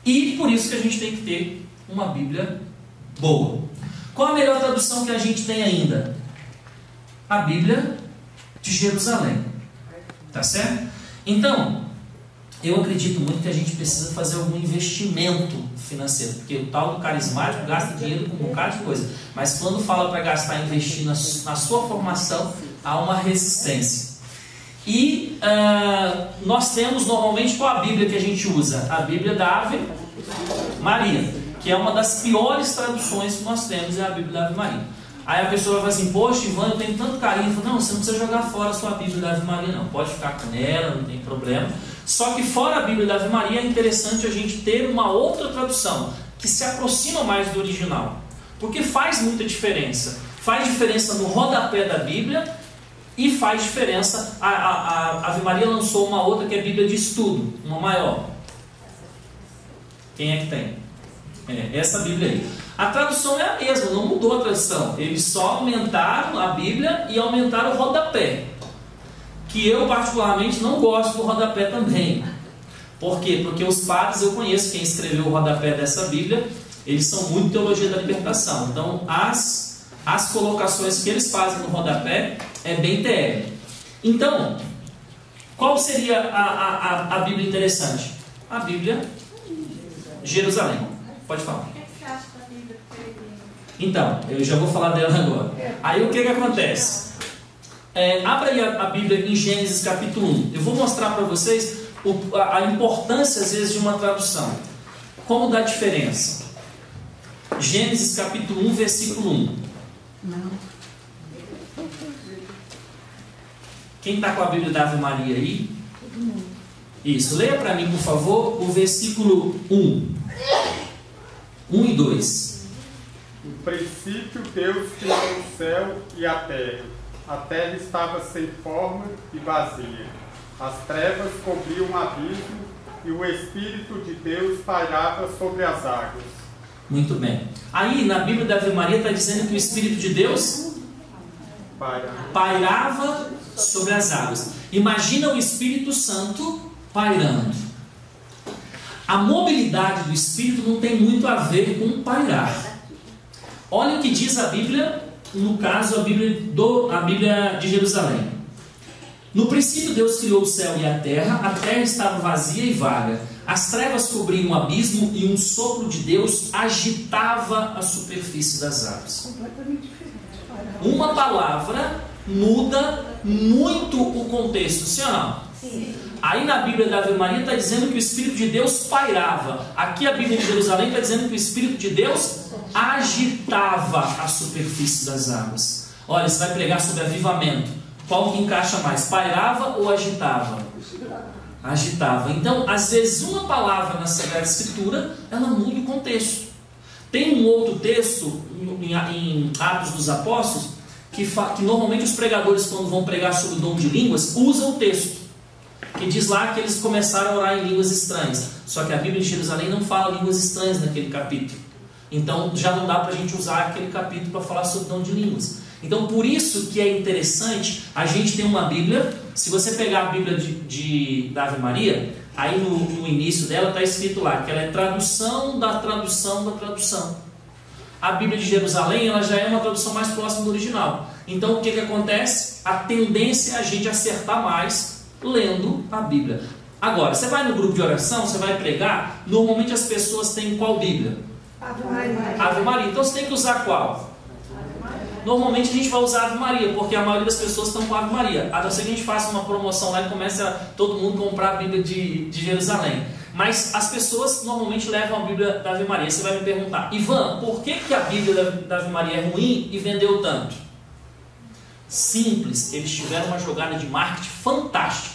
E por isso que a gente tem que ter uma Bíblia boa. Qual a melhor tradução que a gente tem ainda? A Bíblia de Jerusalém. Tá certo? Então, eu acredito muito que a gente precisa fazer algum investimento financeiro, porque o tal do carismático gasta dinheiro com um bocado de coisa, mas quando fala para gastar e investir na sua formação, há uma resistência. E nós temos normalmente qual a Bíblia que a gente usa? A Bíblia da Ave Maria, que é uma das piores traduções que nós temos, é a Bíblia da Ave Maria. Aí a pessoa vai falar assim, poxa, Ivan, eu tenho tanto carinho. Eu falo, não, você não precisa jogar fora a sua Bíblia da Ave Maria, não. Pode ficar com ela, não tem problema. Só que fora a Bíblia da Ave Maria é interessante a gente ter uma outra tradução que se aproxima mais do original. Porque faz muita diferença. Faz diferença no rodapé da Bíblia e faz diferença. A Ave Maria lançou uma outra que é a Bíblia de Estudo, uma maior. Quem é que tem? Essa Bíblia aí. A tradução é a mesma, não mudou a tradução. Eles só aumentaram a Bíblia e aumentaram o rodapé. Que eu particularmente não gosto do rodapé também. Por quê? Porque os padres, eu conheço quem escreveu o rodapé dessa Bíblia, eles são muito teologia da libertação. Então as colocações que eles fazem no rodapé é bem TR. Então, qual seria a Bíblia interessante? A Bíblia Jerusalém. Pode falar. Então, eu já vou falar dela agora. Aí o que acontece? Abra aí a Bíblia em Gênesis capítulo 1. Eu vou mostrar para vocês a importância às vezes de uma tradução. Como dá diferença? Gênesis capítulo 1, versículo 1. Quem está com a Bíblia da Ave Maria aí? Isso, leia para mim por favor o versículo 1 e 2. No princípio Deus criou o céu e a terra. A terra estava sem forma e vazia. As trevas cobriam o abismo e o Espírito de Deus pairava sobre as águas. Muito bem. Aí na Bíblia da Ave Maria está dizendo que o Espírito de Deus pairava sobre as águas. Imagina o Espírito Santo pairando. A mobilidade do Espírito não tem muito a ver com pairar. Olha o que diz a Bíblia, no caso a Bíblia de Jerusalém. No princípio Deus criou o céu e a terra estava vazia e vaga. As trevas cobriam o abismo e um sopro de Deus agitava a superfície das águas. Uma palavra muda muito o contexto, sim ou não? Sim. Aí na Bíblia da Ave Maria está dizendo que o Espírito de Deus pairava. Aqui a Bíblia de Jerusalém está dizendo que o Espírito de Deus agitava a superfície das águas. Olha, você vai pregar sobre avivamento. Qual que encaixa mais? Pairava ou agitava? Agitava. Então, às vezes, uma palavra na Sagrada Escritura, ela muda o contexto. Tem um outro texto em Atos dos Apóstolos que normalmente os pregadores, quando vão pregar sobre o dom de línguas, usam o texto. Que diz lá que eles começaram a orar em línguas estranhas. Só que a Bíblia de Jerusalém não fala línguas estranhas naquele capítulo. Então já não dá para a gente usar aquele capítulo para falar sobre dom de línguas. Então por isso que é interessante a gente ter uma Bíblia. Se você pegar a Bíblia da Ave Maria, aí no início dela está escrito lá que ela é tradução da tradução da tradução. A Bíblia de Jerusalém ela já é uma tradução mais próxima do original. Então o que acontece? A tendência é a gente acertar mais lendo a Bíblia. Agora, você vai no grupo de oração, você vai pregar, normalmente as pessoas têm qual Bíblia? Ave Maria. Ave Maria. Então você tem que usar qual? Normalmente a gente vai usar Ave Maria, porque a maioria das pessoas estão com Ave Maria. A não ser que a gente faça uma promoção lá e comece a todo mundo comprar a Bíblia de Jerusalém. Mas as pessoas normalmente levam a Bíblia da Ave Maria. Você vai me perguntar, Ivan, por que a Bíblia da Ave Maria é ruim e vendeu tanto? Simples, eles tiveram uma jogada de marketing fantástica.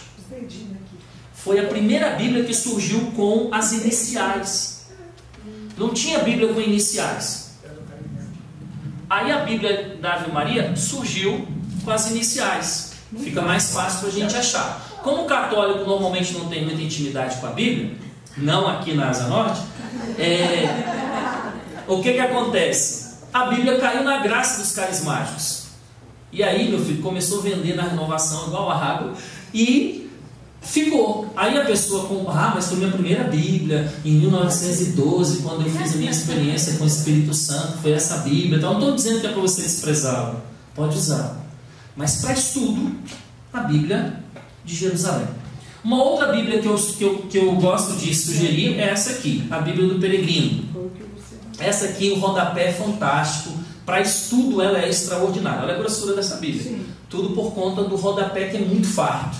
Foi a primeira Bíblia que surgiu com as iniciais. Não tinha Bíblia com iniciais. Aí a Bíblia da Ave Maria surgiu com as iniciais. Fica mais fácil para a gente achar. Como o católico normalmente não tem muita intimidade com a Bíblia, não aqui na Asa Norte, o que acontece? A Bíblia caiu na graça dos carismáticos. E aí, meu filho, começou a vender na renovação igual a água. E Ficou. Aí a pessoa compra, mas foi minha primeira Bíblia, em 1912, quando eu fiz a minha experiência com o Espírito Santo, foi essa Bíblia. Então não estou dizendo que é para você desprezá-la, pode usar. Mas para estudo, a Bíblia de Jerusalém. Uma outra Bíblia que eu gosto de sugerir é essa aqui, a Bíblia do Peregrino. Essa aqui, o rodapé é fantástico. Para estudo ela é extraordinária. Olha a grossura dessa Bíblia. Sim. Tudo por conta do rodapé, que é muito farto.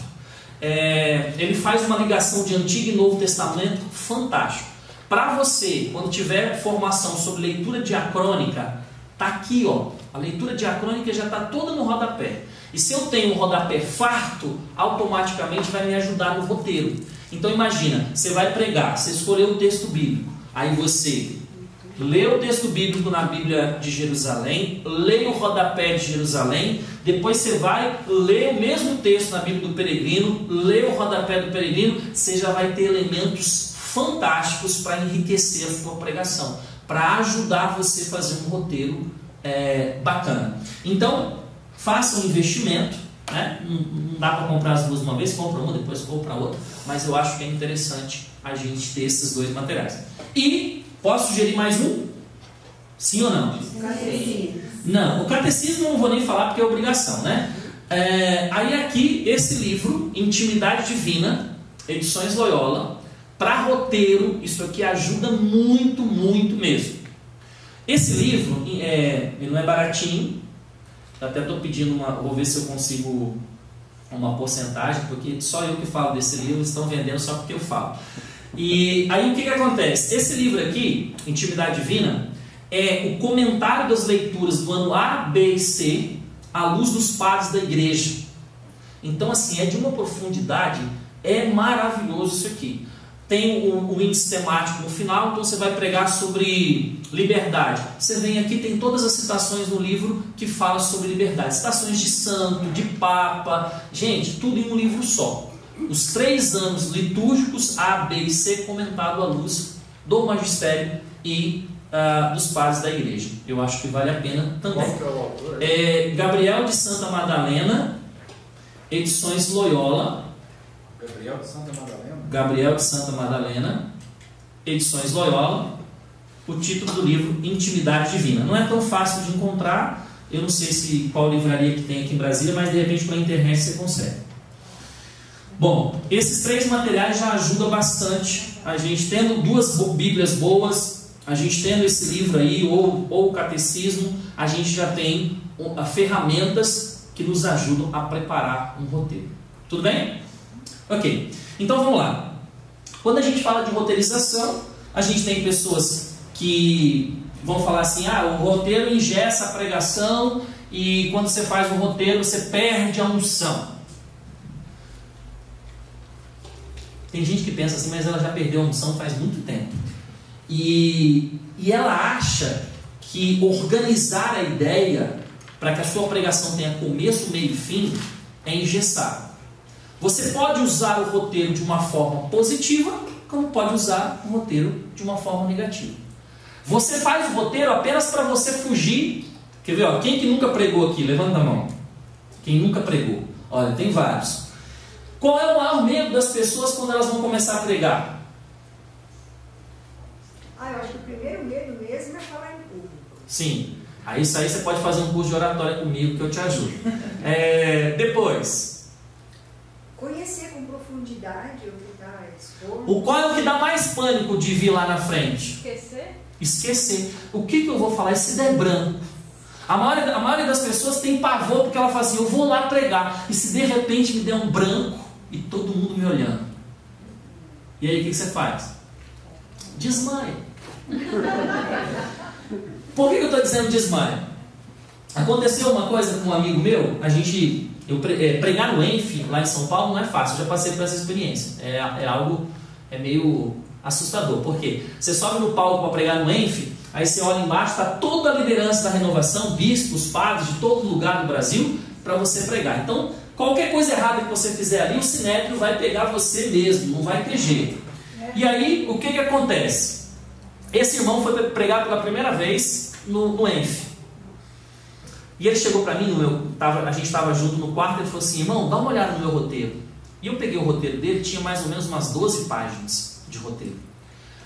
Ele faz uma ligação de Antigo e Novo Testamento fantástico. Para você, quando tiver formação sobre leitura diacrônica, está aqui, ó. A leitura diacrônica já está toda no rodapé. E se eu tenho um rodapé farto, automaticamente vai me ajudar no roteiro. Então imagina, você vai pregar, você escolheu o texto bíblico, aí você lê o texto bíblico na Bíblia de Jerusalém, lê o rodapé de Jerusalém, depois você vai ler o mesmo texto na Bíblia do Peregrino, lê o rodapé do Peregrino, você já vai ter elementos fantásticos para enriquecer a sua pregação, para ajudar você a fazer um roteiro bacana. Então, faça um investimento, né? Não dá para comprar as duas de uma vez, compra uma, depois compra outra, mas eu acho que é interessante a gente ter esses dois materiais. E posso sugerir mais um? Sim ou não? Catecismo. Não, o catecismo eu não vou nem falar porque é obrigação, né? Aí aqui, esse livro, Intimidade Divina, Edições Loyola, para roteiro, isso aqui ajuda muito, muito mesmo. Esse livro, ele não é baratinho, até estou pedindo vou ver se eu consigo uma porcentagem, porque só eu que falo desse livro, estão vendendo só porque eu falo. E aí o que acontece? Esse livro aqui, Intimidade Divina, é o comentário das leituras do ano A, B e C, à luz dos padres da igreja. Então assim, é de uma profundidade, é maravilhoso isso aqui. Tem o índice temático no final, então você vai pregar sobre liberdade. Você vem aqui, tem todas as citações no livro que falam sobre liberdade. Citações de santo, de papa, gente, tudo em um livro só. Os 3 anos litúrgicos, A, B e C, comentado à luz do magistério e dos padres da igreja. Eu acho que vale a pena também. Gabriel de Santa Madalena, Edições Loyola. Gabriel de Santa Madalena, Edições Loyola, o título do livro Intimidade Divina. Não é tão fácil de encontrar, eu não sei qual livraria que tem aqui em Brasília, mas de repente pela internet você consegue. Bom, esses 3 materiais já ajudam bastante, a gente tendo 2 bíblias boas, a gente tendo esse livro aí, ou o catecismo, a gente já tem ferramentas que nos ajudam a preparar um roteiro. Tudo bem? Ok, então vamos lá. Quando a gente fala de roteirização, a gente tem pessoas que vão falar assim, o roteiro engessa a pregação e quando você faz um roteiro você perde a unção. Tem gente que pensa assim, mas ela já perdeu a unção faz muito tempo. E ela acha que organizar a ideia para que a sua pregação tenha começo, meio e fim é engessar. Você pode usar o roteiro de uma forma positiva, como pode usar o roteiro de uma forma negativa. Você faz o roteiro apenas para você fugir. Quer ver? Ó, quem que nunca pregou aqui? Levanta a mão. Quem nunca pregou? Olha, tem vários. Qual é o maior medo das pessoas quando elas vão começar a pregar? Eu acho que o primeiro medo mesmo é falar em público. Sim. Aí isso aí você pode fazer um curso de oratória comigo que eu te ajudo. Depois. Conhecer com profundidade o que está exposto. Qual é o que dá mais pânico de vir lá na frente? Esquecer. O que eu vou falar? E se der branco? A maioria das pessoas tem pavor porque ela fala assim, eu vou lá pregar. E se de repente me der um branco e todo mundo me olhando? E aí o que você faz? Desmaia. Por que eu estou dizendo desmaia? Aconteceu uma coisa com um amigo meu, pregar no ENF lá em São Paulo não é fácil, eu já passei por essa experiência. É algo meio assustador. Por quê? Você sobe no palco para pregar no ENF, aí você olha embaixo, está toda a liderança da renovação, bispos, padres de todo lugar do Brasil, para você pregar. Então, qualquer coisa errada que você fizer ali, o Sinédrio vai pegar você mesmo, não vai ter jeito. E aí, o que acontece? Esse irmão foi pregar pela primeira vez no ENF. E ele chegou para mim, a gente estava junto no quarto, e ele falou assim, irmão, dá uma olhada no meu roteiro. E eu peguei o roteiro dele, tinha mais ou menos umas 12 páginas de roteiro.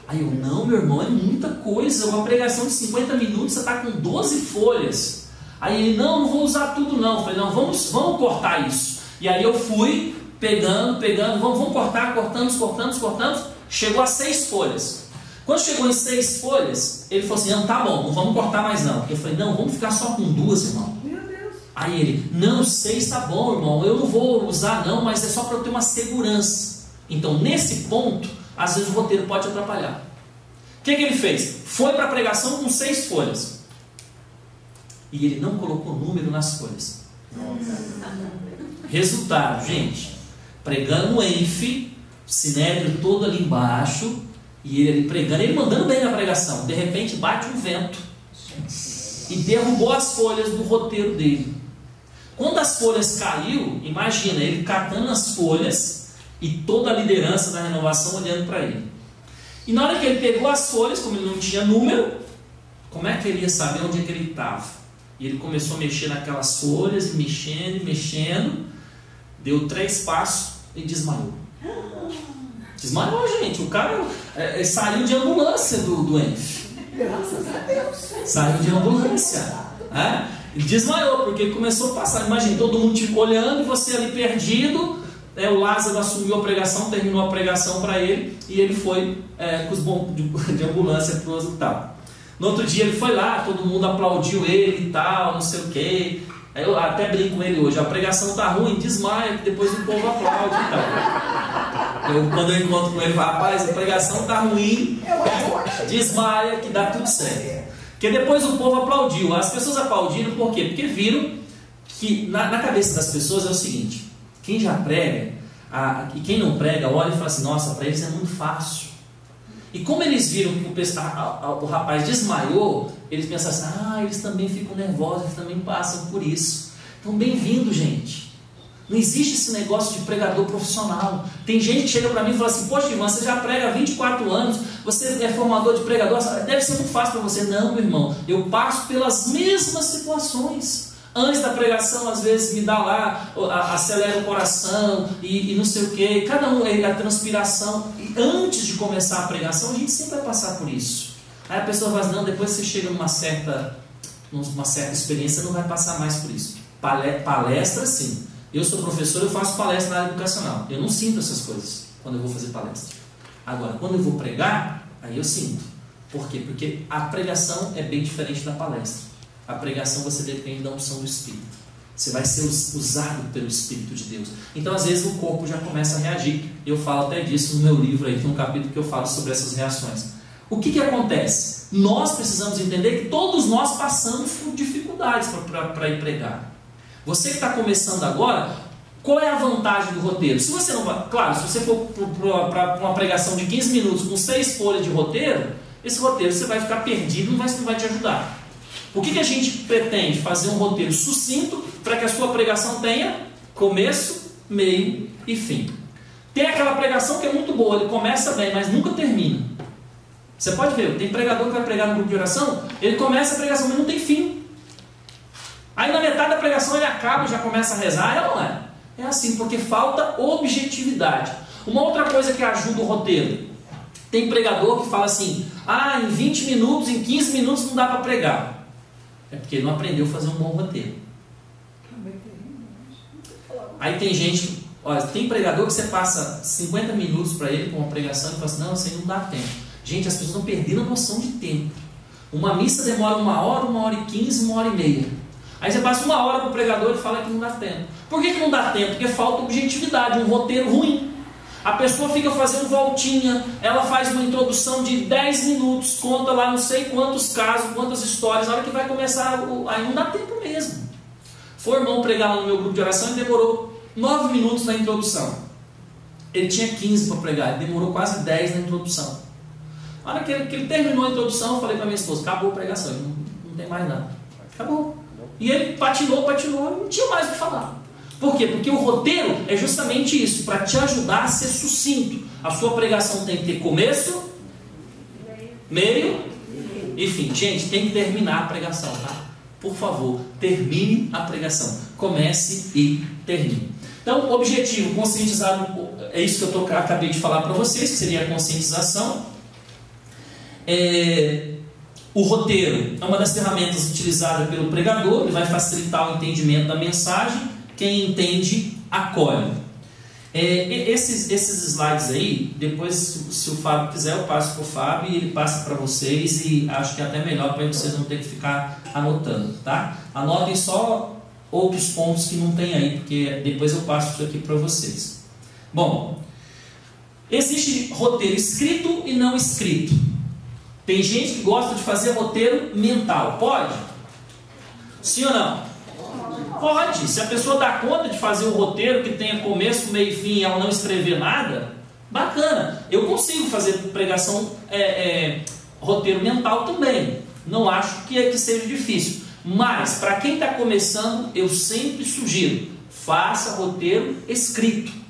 Aí eu, não, meu irmão, é muita coisa, uma pregação de 50 minutos, você está com 12 folhas. Aí ele, não vou usar tudo não. Eu falei, não, vamos cortar isso. E aí eu fui pegando, vamos cortar, cortamos, chegou a 6 folhas. Quando chegou em 6 folhas, ele falou assim, não, tá bom, não vamos cortar mais não. Eu falei, não, vamos ficar só com 2, irmão. Meu Deus. Aí ele, não, 6 tá bom, irmão, eu não vou usar não, mas é só para eu ter uma segurança. Então, nesse ponto, às vezes o roteiro pode atrapalhar. O que ele fez? Foi para a pregação com 6 folhas. E ele não colocou número nas folhas. Resultado, gente, pregando o Enf, sinédrio todo ali embaixo, e ele ali pregando, ele mandando bem na pregação. De repente bate um vento e derrubou as folhas do roteiro dele. Quando as folhas caiu, imagina ele catando as folhas e toda a liderança da renovação olhando para ele. E na hora que ele pegou as folhas, como ele não tinha número, como é que ele ia saber onde é que ele estava? E ele começou a mexer naquelas folhas, mexendo, deu 3 passos e desmaiou. Desmaiou, gente. O cara saiu de ambulância do Enf. Graças a Deus. Saiu de ambulância. Ele desmaiou, porque ele começou a passar. Imagina, todo mundo te olhando e você ali perdido. O Lázaro assumiu a pregação, terminou a pregação para ele, e ele foi com os bombos de ambulância para o hospital. No outro dia ele foi lá, todo mundo aplaudiu ele e tal, não sei o que. Aí eu até brinco com ele hoje, a pregação está ruim, desmaia, que depois o povo aplaude e tal. Quando eu encontro com ele, eu falo, rapaz, a pregação está ruim, desmaia, que dá tudo certo. Porque depois o povo aplaudiu. As pessoas aplaudiram por quê? Porque viram que na cabeça das pessoas é o seguinte: quem já prega e quem não prega olha e fala assim, nossa, para eles é muito fácil. E como eles viram que o rapaz desmaiou, eles pensaram assim, eles também ficam nervosos, eles também passam por isso. Então, bem-vindo, gente. Não existe esse negócio de pregador profissional. Tem gente que chega para mim e fala assim, poxa, Ivan, você já prega há 24 anos, você é formador de pregador, deve ser muito fácil para você. Não, meu irmão, eu passo pelas mesmas situações. Antes da pregação, às vezes, me dá lá, acelera o coração e não sei o que. Cada um, a transpiração. E antes de começar a pregação, a gente sempre vai passar por isso. Aí a pessoa fala, não, depois você chega numa certa experiência, não vai passar mais por isso. Palestra, sim. Eu sou professor, eu faço palestra na área educacional. Eu não sinto essas coisas quando eu vou fazer palestra. Agora, quando eu vou pregar, aí eu sinto. Por quê? Porque a pregação é bem diferente da palestra. A pregação você depende da unção do Espírito. Você vai ser usado pelo Espírito de Deus. Então, às vezes, o corpo já começa a reagir. Eu falo até disso no meu livro, aí tem um capítulo que eu falo sobre essas reações. O que acontece? Nós precisamos entender que todos nós passamos por dificuldades para ir pregar. Você que está começando agora, qual é a vantagem do roteiro? Se você não vai, claro, se você for para uma pregação de 15 minutos com 6 folhas de roteiro, esse roteiro você vai ficar perdido, não vai te ajudar. O que a gente pretende? Fazer um roteiro sucinto para que a sua pregação tenha começo, meio e fim. Tem aquela pregação que é muito boa, ele começa bem, mas nunca termina. Você pode ver, tem pregador que vai pregar no grupo de oração, ele começa a pregação, mas não tem fim. Aí na metade da pregação ele acaba e já começa a rezar, não é? É assim, porque falta objetividade. Uma outra coisa que ajuda o roteiro, tem pregador que fala assim, em 20 minutos, em 15 minutos não dá para pregar. É porque ele não aprendeu a fazer um bom roteiro. Aí tem gente, tem pregador que você passa 50 minutos para ele com uma pregação e fala assim, não, isso aí não dá tempo. Gente, as pessoas estão perdendo a noção de tempo. Uma missa demora 1 hora, 1h15, 1h30. Aí você passa 1 hora para o pregador e fala que não dá tempo. Por que não dá tempo? Porque falta objetividade, um roteiro ruim. A pessoa fica fazendo voltinha, ela faz uma introdução de 10 minutos, conta lá não sei quantos casos, quantas histórias, na hora que vai começar, aí não dá tempo mesmo. Foi o irmão pregar lá no meu grupo de oração e demorou 9 minutos na introdução. Ele tinha 15 para pregar, ele demorou quase 10 na introdução. Na hora que ele terminou a introdução, eu falei para minha esposa, acabou a pregação, não tem mais nada. Acabou. E ele patinou, não tinha mais o que falar. Por quê? Porque o roteiro é justamente isso, para te ajudar a ser sucinto. A sua pregação tem que ter começo, meio e fim. Gente, tem que terminar a pregação, tá? por favor, termine a pregação. Comece e termine. Então, o objetivo, conscientizar, é isso que eu acabei de falar para vocês, que seria a conscientização. O roteiro é uma das ferramentas utilizadas pelo pregador, ele vai facilitar o entendimento da mensagem. Quem entende, acolhe. Esses slides aí, depois, se o Fábio quiser, eu passo para o Fábio e ele passa para vocês, e acho que é até melhor para vocês não terem que ficar anotando, tá? Anotem só outros pontos que não tem aí, porque depois eu passo isso aqui para vocês. Bom, existe roteiro escrito e não escrito. Tem gente que gosta de fazer roteiro mental. Pode? Sim ou não? Pode. Se a pessoa dá conta de fazer um roteiro que tenha começo, meio e fim e ela não escrever nada, bacana. Eu consigo fazer pregação, roteiro mental também. Não acho que seja difícil. Mas, para quem está começando, eu sempre sugiro, faça roteiro escrito.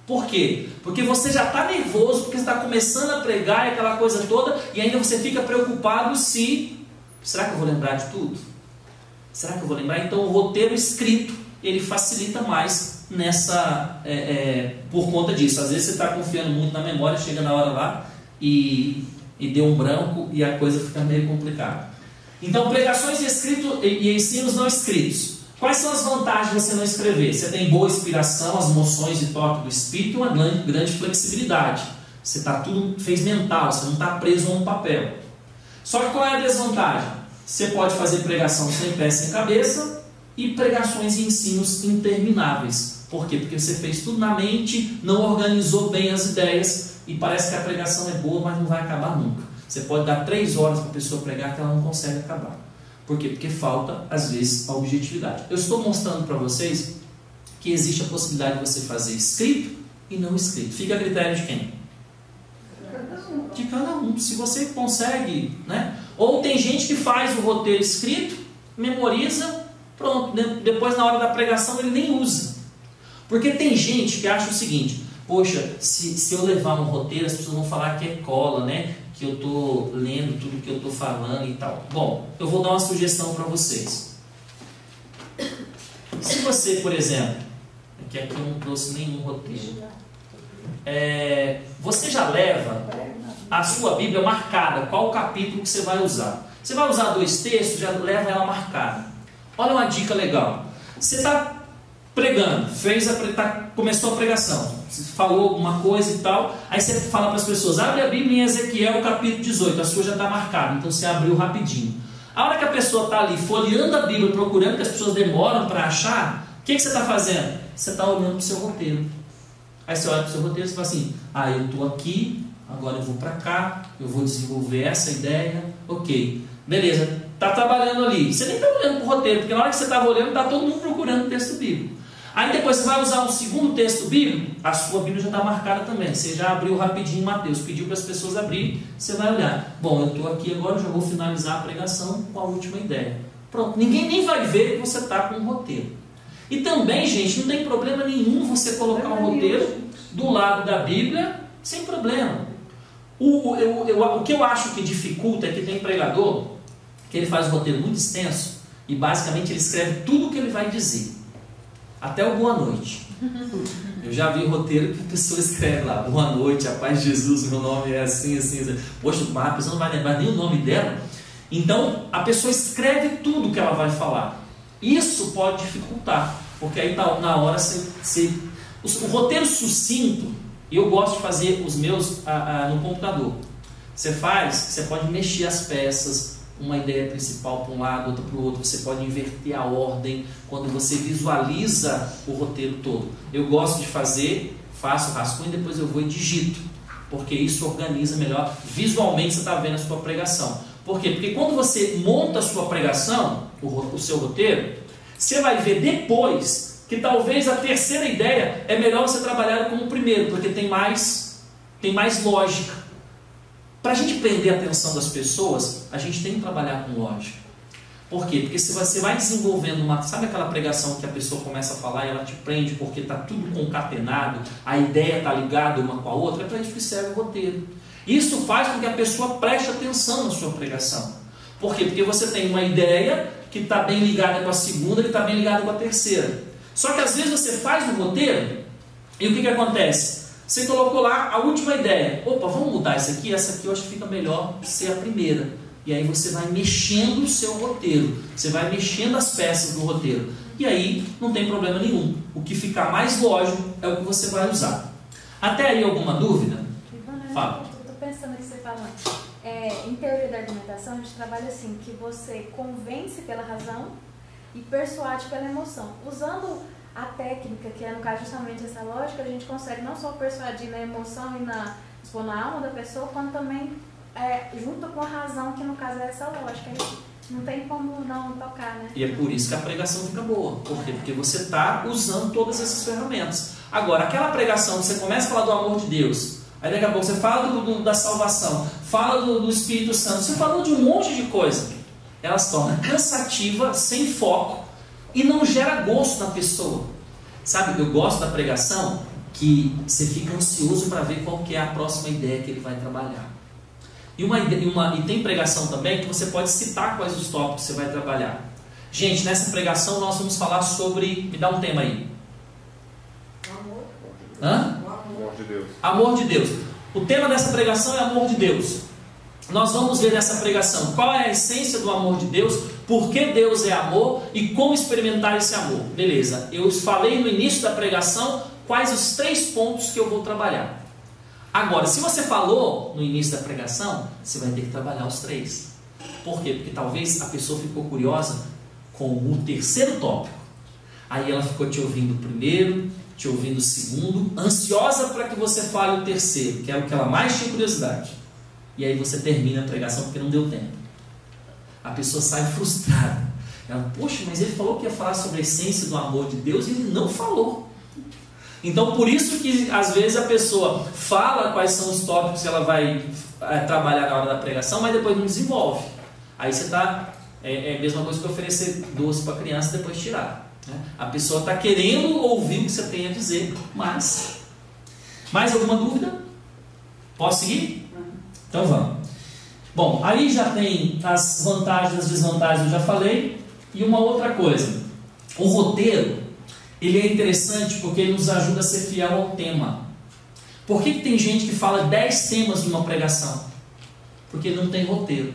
Por quê? Porque você já está nervoso, porque você está começando a pregar e aquela coisa toda, e ainda você fica preocupado será que eu vou lembrar de tudo? Será que eu vou lembrar? Então, o roteiro escrito, ele facilita mais por conta disso. Às vezes você está confiando muito na memória, chega na hora lá e deu um branco e a coisa fica meio complicada. Então, pregações escritas e ensinos não escritos. Quais são as vantagens de você não escrever? Você tem boa inspiração, as emoções e toque do Espírito e uma grande flexibilidade. Você fez mental, você não está preso a um papel. Só que qual é a desvantagem? Você pode fazer pregação sem pé, sem cabeça, e pregações e ensinos intermináveis. Por quê? Porque você fez tudo na mente, não organizou bem as ideias, e parece que a pregação é boa, mas não vai acabar nunca. Você pode dar 3 horas para a pessoa pregar que ela não consegue acabar. Por quê? Porque falta, às vezes, a objetividade. Eu estou mostrando para vocês que existe a possibilidade de você fazer escrito e não escrito. Fica a critério de quem? De cada um. Se você consegue, né? Ou tem gente que faz o roteiro escrito, memoriza, pronto. Depois, na hora da pregação, ele nem usa. Porque tem gente que acha o seguinte: poxa, se eu levar um roteiro, as pessoas vão falar que é cola, né? Que eu estou lendo tudo que eu estou falando e tal. Bom, eu vou dar uma sugestão para vocês. Se você, por exemplo, que aqui eu não trouxe nenhum roteiro, você já leva a sua Bíblia marcada, qual o capítulo que você vai usar. Você vai usar 2 textos, já leva ela marcada. Olha uma dica legal. Você está pregando, começou a pregação, você falou alguma coisa e tal, aí você fala para as pessoas, abre a Bíblia em Ezequiel capítulo 18, a sua já está marcada, então você abriu rapidinho. A hora que a pessoa está ali folheando a Bíblia, procurando, que as pessoas demoram para achar, o que você está fazendo? Você está olhando para o seu roteiro. Aí você olha para o seu roteiro e fala assim, eu estou aqui, agora eu vou para cá, eu vou desenvolver essa ideia, ok, beleza, está trabalhando ali. Você nem está olhando para o roteiro, porque na hora que você estava olhando, está todo mundo procurando o texto bíblico. Aí depois você vai usar um segundo texto bíblico, a sua Bíblia já está marcada também. Você já abriu rapidinho Mateus, pediu para as pessoas abrirem, você vai olhar. Bom, eu estou aqui agora, já vou finalizar a pregação com a última ideia. Pronto, ninguém nem vai ver que você está com um roteiro. E também, gente, não tem problema nenhum você colocar um roteiro do lado da Bíblia, sem problema. O que eu acho que dificulta é que tem pregador que ele faz um roteiro muito extenso e basicamente ele escreve tudo o que ele vai dizer. Até o boa noite. Eu já vi roteiro que a pessoa escreve lá, boa noite, a paz de Jesus, meu nome é assim, assim, assim. Poxa, a pessoa não vai lembrar nem o nome dela. Então, a pessoa escreve tudo que ela vai falar. Isso pode dificultar, porque aí tá, na hora o roteiro sucinto, eu gosto de fazer os meus no computador. Você pode mexer as peças, uma ideia principal para um lado, outra para o outro, você pode inverter a ordem quando você visualiza o roteiro todo. Eu gosto de faço rascunho e depois eu vou e digito, porque isso organiza melhor. Visualmente você está vendo a sua pregação. Por quê? Porque quando você monta a sua pregação, o seu roteiro, você vai ver depois que talvez a terceira ideia é melhor você trabalhar como o primeiro, porque tem mais lógica. Para a gente prender a atenção das pessoas, a gente tem que trabalhar com lógica. Por quê? Porque se você vai desenvolvendo sabe aquela pregação que a pessoa começa a falar e ela te prende porque está tudo concatenado, a ideia está ligada uma com a outra, é para isso que serve o roteiro. Isso faz com que a pessoa preste atenção na sua pregação. Por quê? Porque você tem uma ideia que está bem ligada com a segunda, que está bem ligada com a terceira. Só que às vezes você faz um roteiro e o que acontece? Você colocou lá a última ideia. Opa, vamos mudar isso aqui? Essa aqui eu acho que fica melhor ser a primeira. E aí você vai mexendo o seu roteiro. Você vai mexendo as peças do roteiro. E aí não tem problema nenhum. O que ficar mais lógico é o que você vai usar. Até aí alguma dúvida? Ivana, Fala. eu estou pensando que você falando. Em teoria da argumentação, a gente trabalha assim, que você convence pela razão e persuade pela emoção. Usando a técnica, que é no caso justamente essa lógica, a gente consegue não só persuadir na emoção e na alma da pessoa, quanto também junto com a razão, que no caso é essa lógica. Não tem como não tocar, né? E é por isso que a pregação fica boa. Por quê? Porque você está usando todas essas ferramentas. Agora, aquela pregação que você começa a falar do amor de Deus, aí daqui a pouco você fala da salvação, fala do Espírito Santo, você falou de um monte de coisa. Ela se torna cansativa, sem foco e não gera gosto na pessoa. Sabe, eu gosto da pregação que você fica ansioso para ver qual que é a próxima ideia que ele vai trabalhar. E tem pregação também que você pode citar quais os tópicos que você vai trabalhar. Gente, nessa pregação nós vamos falar sobre... Me dá um tema aí. Amor. Hã? Amor de Deus. Amor de Deus. O tema dessa pregação é amor de Deus. Nós vamos ver nessa pregação qual é a essência do amor de Deus, por que Deus é amor e como experimentar esse amor. Beleza, eu falei no início da pregação quais os 3 pontos que eu vou trabalhar. Agora, se você falou no início da pregação, você vai ter que trabalhar os 3. Por quê? Porque talvez a pessoa ficou curiosa com o 3º tópico. Aí ela ficou te ouvindo o primeiro, te ouvindo o segundo, ansiosa para que você fale o 3º, que é o que ela mais tinha curiosidade. E aí você termina a pregação porque não deu tempo. A pessoa sai frustrada. Ela, poxa, mas ele falou que ia falar sobre a essência do amor de Deus e ele não falou. Então, por isso que às vezes a pessoa fala quais são os tópicos que ela vai trabalhar na hora da pregação, mas depois não desenvolve. Aí você está... É a mesma coisa que oferecer doce para a criança e depois tirar. Né? A pessoa está querendo ouvir o que você tem a dizer, mas... Mais alguma dúvida? Posso seguir? Então vamos. Bom, aí já tem as vantagens e as desvantagens, eu já falei. E uma outra coisa. O roteiro... Ele é interessante porque ele nos ajuda a ser fiel ao tema. Por que tem gente que fala 10 temas numa pregação? Porque não tem roteiro.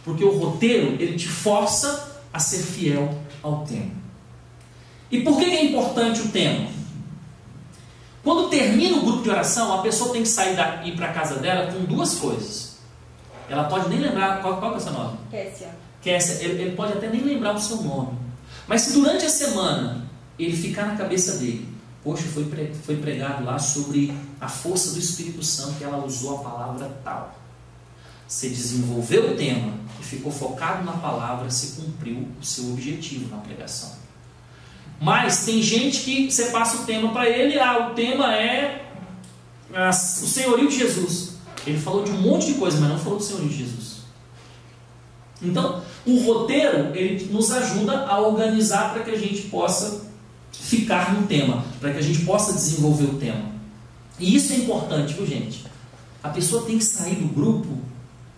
Porque o roteiro, ele te força a ser fiel ao tema. E por que é importante o tema? Quando termina o grupo de oração, a pessoa tem que sair daqui para a casa dela com 2 coisas. Ela pode nem lembrar, qual é o seu nome? Kessia. Ele pode até nem lembrar o seu nome. Mas se durante a semana... ele ficar na cabeça dele, poxa, foi pregado lá sobre a força do Espírito Santo e ela usou a palavra tal. Você desenvolveu o tema e ficou focado na palavra, você cumpriu o seu objetivo na pregação. Mas tem gente que você passa o tema para ele, o tema é o senhorio de Jesus. Ele falou de um monte de coisa, mas não falou do senhorio de Jesus. Então, o roteiro, ele nos ajuda a organizar para que a gente possa ficar no tema, para que a gente possa desenvolver o tema. E isso é importante, viu, gente? A pessoa tem que sair do grupo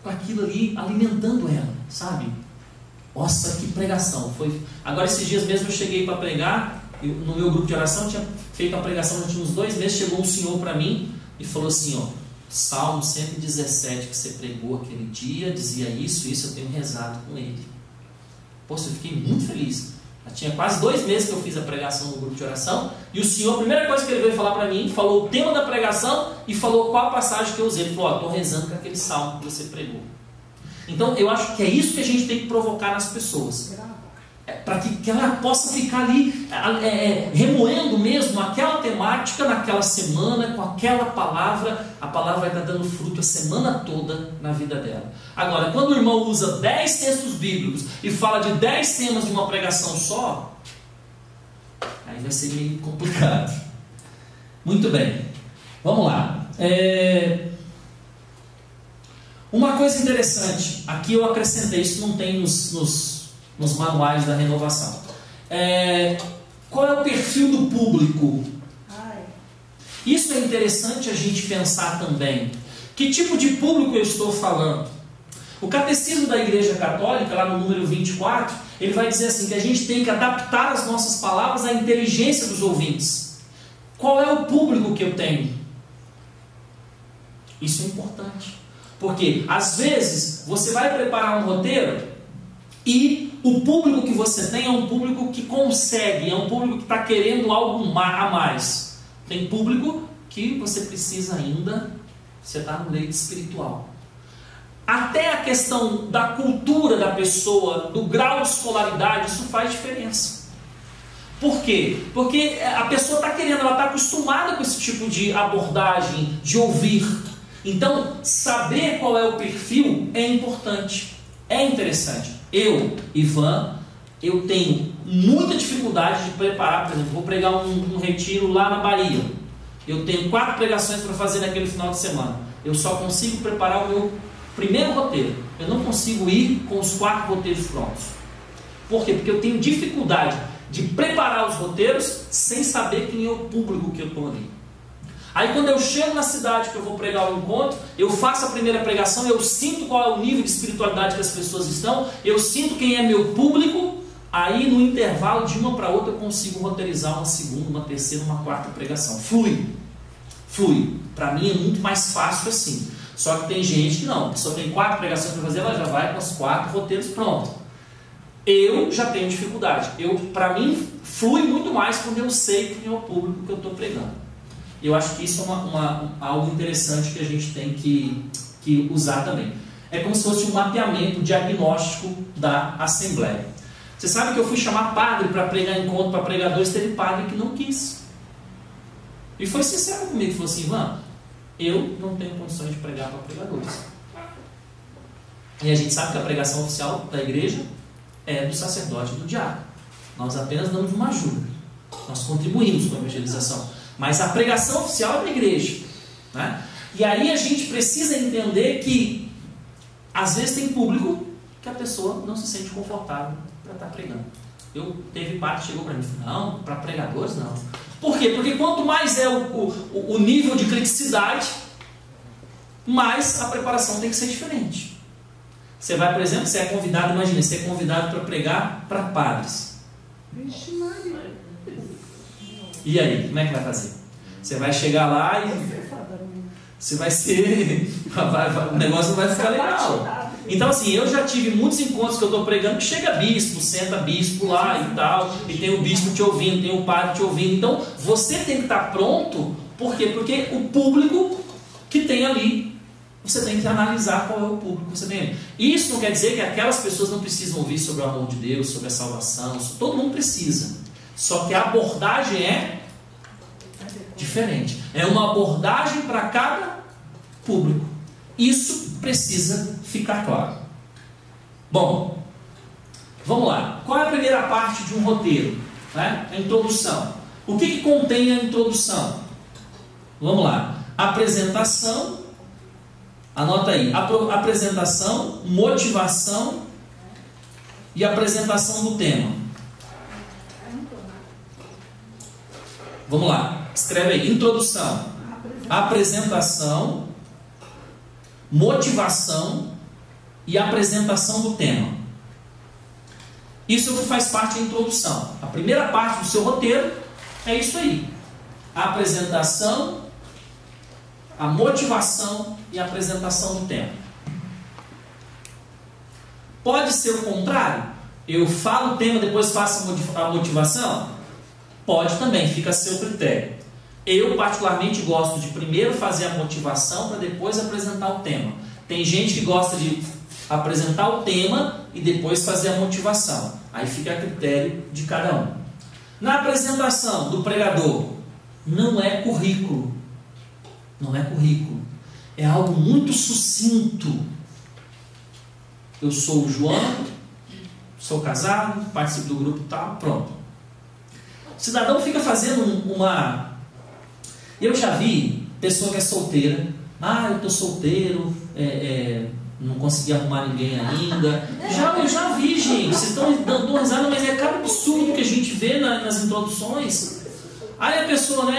com aquilo ali alimentando ela, sabe? Nossa, que pregação! Agora, esses dias mesmo eu cheguei para pregar, no meu grupo de oração, eu tinha feito a pregação, já tinha uns 2 meses, chegou um senhor para mim e falou assim, ó, Salmo 117 que você pregou aquele dia, dizia isso, eu tenho rezado com ele. Poxa, eu fiquei muito feliz. Já tinha quase 2 meses que eu fiz a pregação no grupo de oração, e o senhor, a primeira coisa que ele veio falar para mim, falou o tema da pregação e falou qual a passagem que eu usei. Ele falou, estou rezando com aquele salmo que você pregou. Então eu acho que é isso que a gente tem que provocar nas pessoas, para que ela possa ficar ali remoendo mesmo aquela temática naquela semana, com aquela palavra. A palavra vai estar dando fruto a semana toda na vida dela. Agora, quando o irmão usa 10 textos bíblicos e fala de 10 temas de uma pregação só, aí vai ser meio complicado. Muito bem, vamos lá. Uma coisa interessante, aqui eu acrescentei, isso não tem nos manuais da renovação. Qual é o perfil do público? Isso é interessante a gente pensar também. Que tipo de público eu estou falando? O Catecismo da Igreja Católica, lá no número 24, ele vai dizer assim, que a gente tem que adaptar as nossas palavras à inteligência dos ouvintes. Qual é o público que eu tenho? Isso é importante. Porque, às vezes, você vai preparar um roteiro e o público que você tem é um público que consegue, é um público que está querendo algo a mais. Tem público que você precisa ainda, você está no leito espiritual. Até a questão da cultura da pessoa, do grau de escolaridade, isso faz diferença. Por quê? Porque a pessoa está querendo, ela está acostumada com esse tipo de abordagem, de ouvir. Então, saber qual é o perfil é importante, é interessante. Eu, Ivan, eu tenho muita dificuldade de preparar, por exemplo, vou pregar um retiro lá na Bahia. Eu tenho 4 pregações para fazer naquele final de semana. Eu só consigo preparar o meu primeiro roteiro. Eu não consigo ir com os 4 roteiros prontos. Por quê? Porque eu tenho dificuldade de preparar os roteiros sem saber quem é o público que eu estou ali. Aí quando eu chego na cidade que eu vou pregar o encontro, eu faço a primeira pregação, eu sinto qual é o nível de espiritualidade que as pessoas estão, eu sinto quem é meu público, aí no intervalo de uma para outra eu consigo roteirizar uma segunda, uma terceira, uma quarta pregação. Flui. Para mim é muito mais fácil assim. Só que tem gente que não, a pessoa tem 4 pregações para fazer, ela já vai com os 4 roteiros prontos. Eu já tenho dificuldade. Para mim flui muito mais quando eu sei quem é o público que eu estou pregando. Eu acho que isso é algo interessante que a gente tem que usar também. É como se fosse um mapeamento diagnóstico da Assembleia. Você sabe que eu fui chamar padre para pregar encontro para pregadores, teve padre que não quis. E foi sincero comigo, falou assim, Ivan, eu não tenho condições de pregar para pregadores. E a gente sabe que a pregação oficial da igreja é do sacerdote e do diácono. Nós apenas damos uma ajuda. Nós contribuímos com a evangelização. Mas a pregação oficial é da igreja, né? E aí a gente precisa entender que às vezes tem público que a pessoa não se sente confortável para estar pregando. Teve parte que chegou para mim e falou, não, para pregadores não. Por quê? Porque quanto mais é o nível de criticidade, mais a preparação tem que ser diferente. Você vai, por exemplo, você é convidado, imagina, você é convidado para pregar para padres. E aí, como é que vai fazer? Você vai chegar lá e você vai ser... o negócio não vai ficar legal. Então assim, eu já tive muitos encontros que eu estou pregando que chega bispo, senta bispo lá e tal, e tem o bispo te ouvindo, tem o padre te ouvindo. Então você tem que estar pronto. Por quê? Porque o público que tem ali, você tem que analisar qual é o público que você tem ali. Isso não quer dizer que aquelas pessoas não precisam ouvir sobre o amor de Deus, sobre a salvação. Todo mundo precisa. Só que a abordagem é diferente. É uma abordagem para cada público. Isso precisa ficar claro. Bom, vamos lá. Qual é a primeira parte de um roteiro? A introdução. O que contém a introdução? Vamos lá. Apresentação. Anota aí. Apresentação, motivação e apresentação do tema. Vamos lá, escreve aí, introdução, apresentação, motivação e apresentação do tema. Isso faz parte da introdução. A primeira parte do seu roteiro é isso aí. A apresentação, a motivação e a apresentação do tema. Pode ser o contrário? Eu falo o tema, depois faço a motivação? Pode também, fica a seu critério. Eu particularmente gosto de primeiro fazer a motivação para depois apresentar o tema. Tem gente que gosta de apresentar o tema e depois fazer a motivação. Aí fica a critério de cada um. Na apresentação do pregador, não é currículo. Não é currículo. É algo muito sucinto. Eu sou o João, sou casado, participo do grupo tal, pronto. O cidadão fica fazendo uma... Eu já vi pessoa que é solteira. Eu estou solteiro, não consegui arrumar ninguém ainda. Eu já vi, gente. Vocês estão dando risada, mas é cada absurdo que a gente vê nas introduções. Aí a pessoa,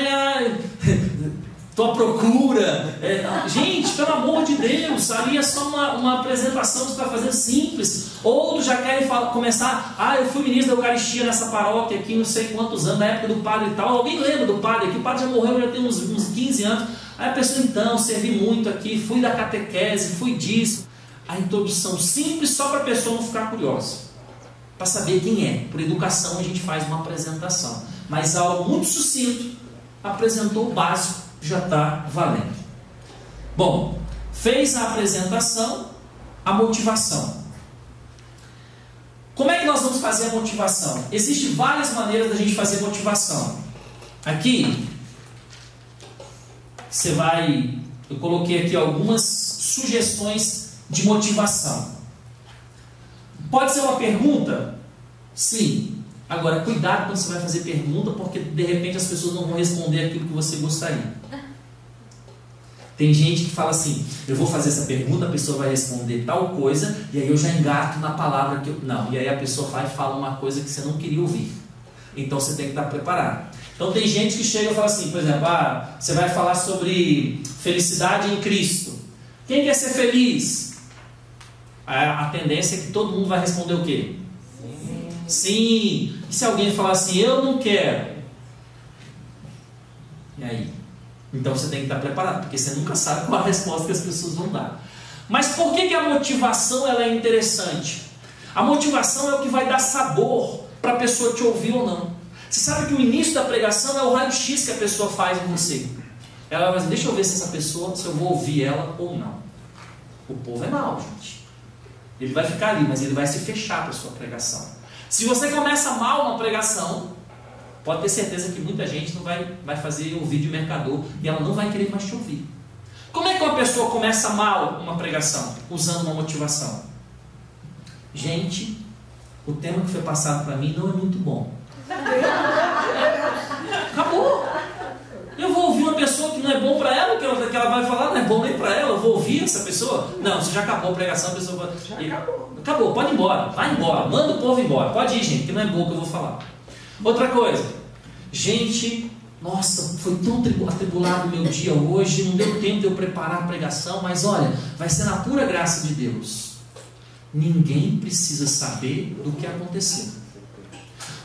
estou à procura. Gente, pelo amor de Deus, ali é só uma apresentação que você está fazendo simples. Outros já querem começar, eu fui ministro da Eucaristia nessa paróquia aqui, não sei quantos anos, na época do padre e tal. Alguém lembra do padre aqui? O padre já morreu, já tem uns 15 anos. Aí a pessoa, então, servi muito aqui, fui da catequese, fui disso. A introdução simples só para a pessoa não ficar curiosa, para saber quem é. Por educação a gente faz uma apresentação, mas algo muito sucinto, apresentou o básico, já está valendo. Bom, fez a apresentação, a motivação. Como é que nós vamos fazer a motivação? Existem várias maneiras da gente fazer motivação. Aqui, eu coloquei aqui algumas sugestões de motivação. Pode ser uma pergunta? Sim. Agora, cuidado quando você vai fazer pergunta, porque de repente as pessoas não vão responder aquilo que você gostaria. Tem gente que fala assim, eu vou fazer essa pergunta, a pessoa vai responder tal coisa, e aí eu já engato na palavra que eu... Não, e aí a pessoa vai e fala uma coisa que você não queria ouvir. Então você tem que estar preparado. Então tem gente que chega e fala assim, por exemplo, você vai falar sobre felicidade em Cristo. Quem quer ser feliz? A tendência é que todo mundo vai responder o quê? Sim. E se alguém falar assim, eu não quero? E aí? Então você tem que estar preparado, porque você nunca sabe qual a resposta que as pessoas vão dar. Mas por que a motivação ela é interessante? A motivação é o que vai dar sabor para a pessoa te ouvir ou não. Você sabe que o início da pregação é o raio-x que a pessoa faz em você. Ela vai dizer, deixa eu ver se essa pessoa, se eu vou ouvir ela ou não. O povo é mau, gente. Ele vai ficar ali, mas ele vai se fechar para a sua pregação. Se você começa mal uma pregação, pode ter certeza que muita gente não vai fazer o vídeo mercador e ela não vai querer mais te ouvir. Como é que uma pessoa começa mal uma pregação? Usando uma motivação. Gente, o tema que foi passado para mim não é muito bom. Acabou. Eu vou ouvir uma pessoa que não é bom para ela, o que ela vai falar não é bom nem para ela, eu vou ouvir essa pessoa? Não, você já acabou a pregação, a pessoa vai... Acabou, pode ir embora, vai embora, manda o povo embora, pode ir, gente, que não é bom o que eu vou falar. Outra coisa, gente, nossa, foi tão atribulado o meu dia hoje, não deu tempo de eu preparar a pregação, mas olha, vai ser na pura graça de Deus. Ninguém precisa saber do que aconteceu.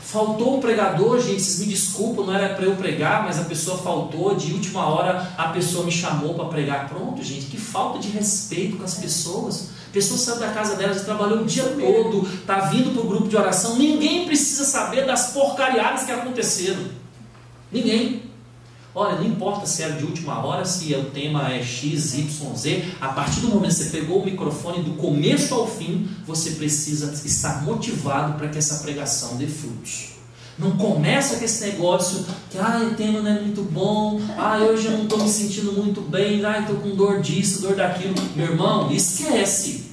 Faltou o pregador, gente, vocês me desculpam, não era para eu pregar, mas a pessoa faltou, de última hora a pessoa me chamou para pregar. Pronto, gente, que falta de respeito com as pessoas. A pessoa saiu da casa delas, trabalhou o dia todo, está vindo para o grupo de oração. Ninguém precisa saber das porcariadas que aconteceram. Ninguém. Olha, não importa se era de última hora, se o tema é X, Y, Z. A partir do momento que você pegou o microfone do começo ao fim, você precisa estar motivado para que essa pregação dê frutos. Não começa com esse negócio que o tema não é muito bom, hoje eu não estou me sentindo muito bem, estou com dor disso, dor daquilo. Meu irmão, esquece.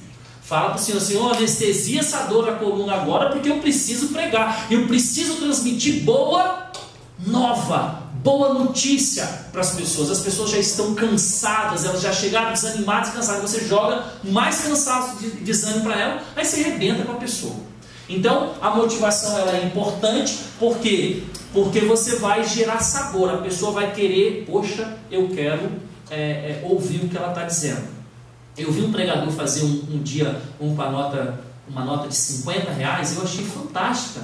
Fala para o Senhor, anestesia essa dor na coluna agora, porque eu preciso pregar. Eu preciso transmitir boa nova. Boa notícia para as pessoas. As pessoas já estão cansadas, elas já chegaram desanimadas, cansadas. Você joga mais cansaço de desânimo para ela, aí você arrebenta com a pessoa. Então a motivação ela é importante, por quê? Porque você vai gerar sabor. A pessoa vai querer, poxa, eu quero ouvir o que ela está dizendo. Eu vi um pregador fazer um dia uma nota de R$50, eu achei fantástica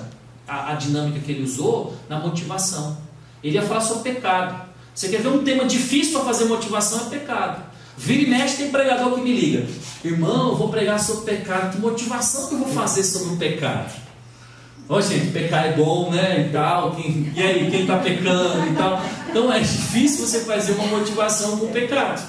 a dinâmica que ele usou na motivação. Ele ia falar sobre pecado. Você quer ver um tema difícil para fazer motivação? É pecado. Vira e mexe, tem pregador que me liga. Irmão, eu vou pregar sobre pecado. Que motivação que eu vou fazer sobre o pecado? Ó, gente, pecar é bom, né? E tal. E aí, quem está pecando e tal. Então é difícil você fazer uma motivação com o pecado.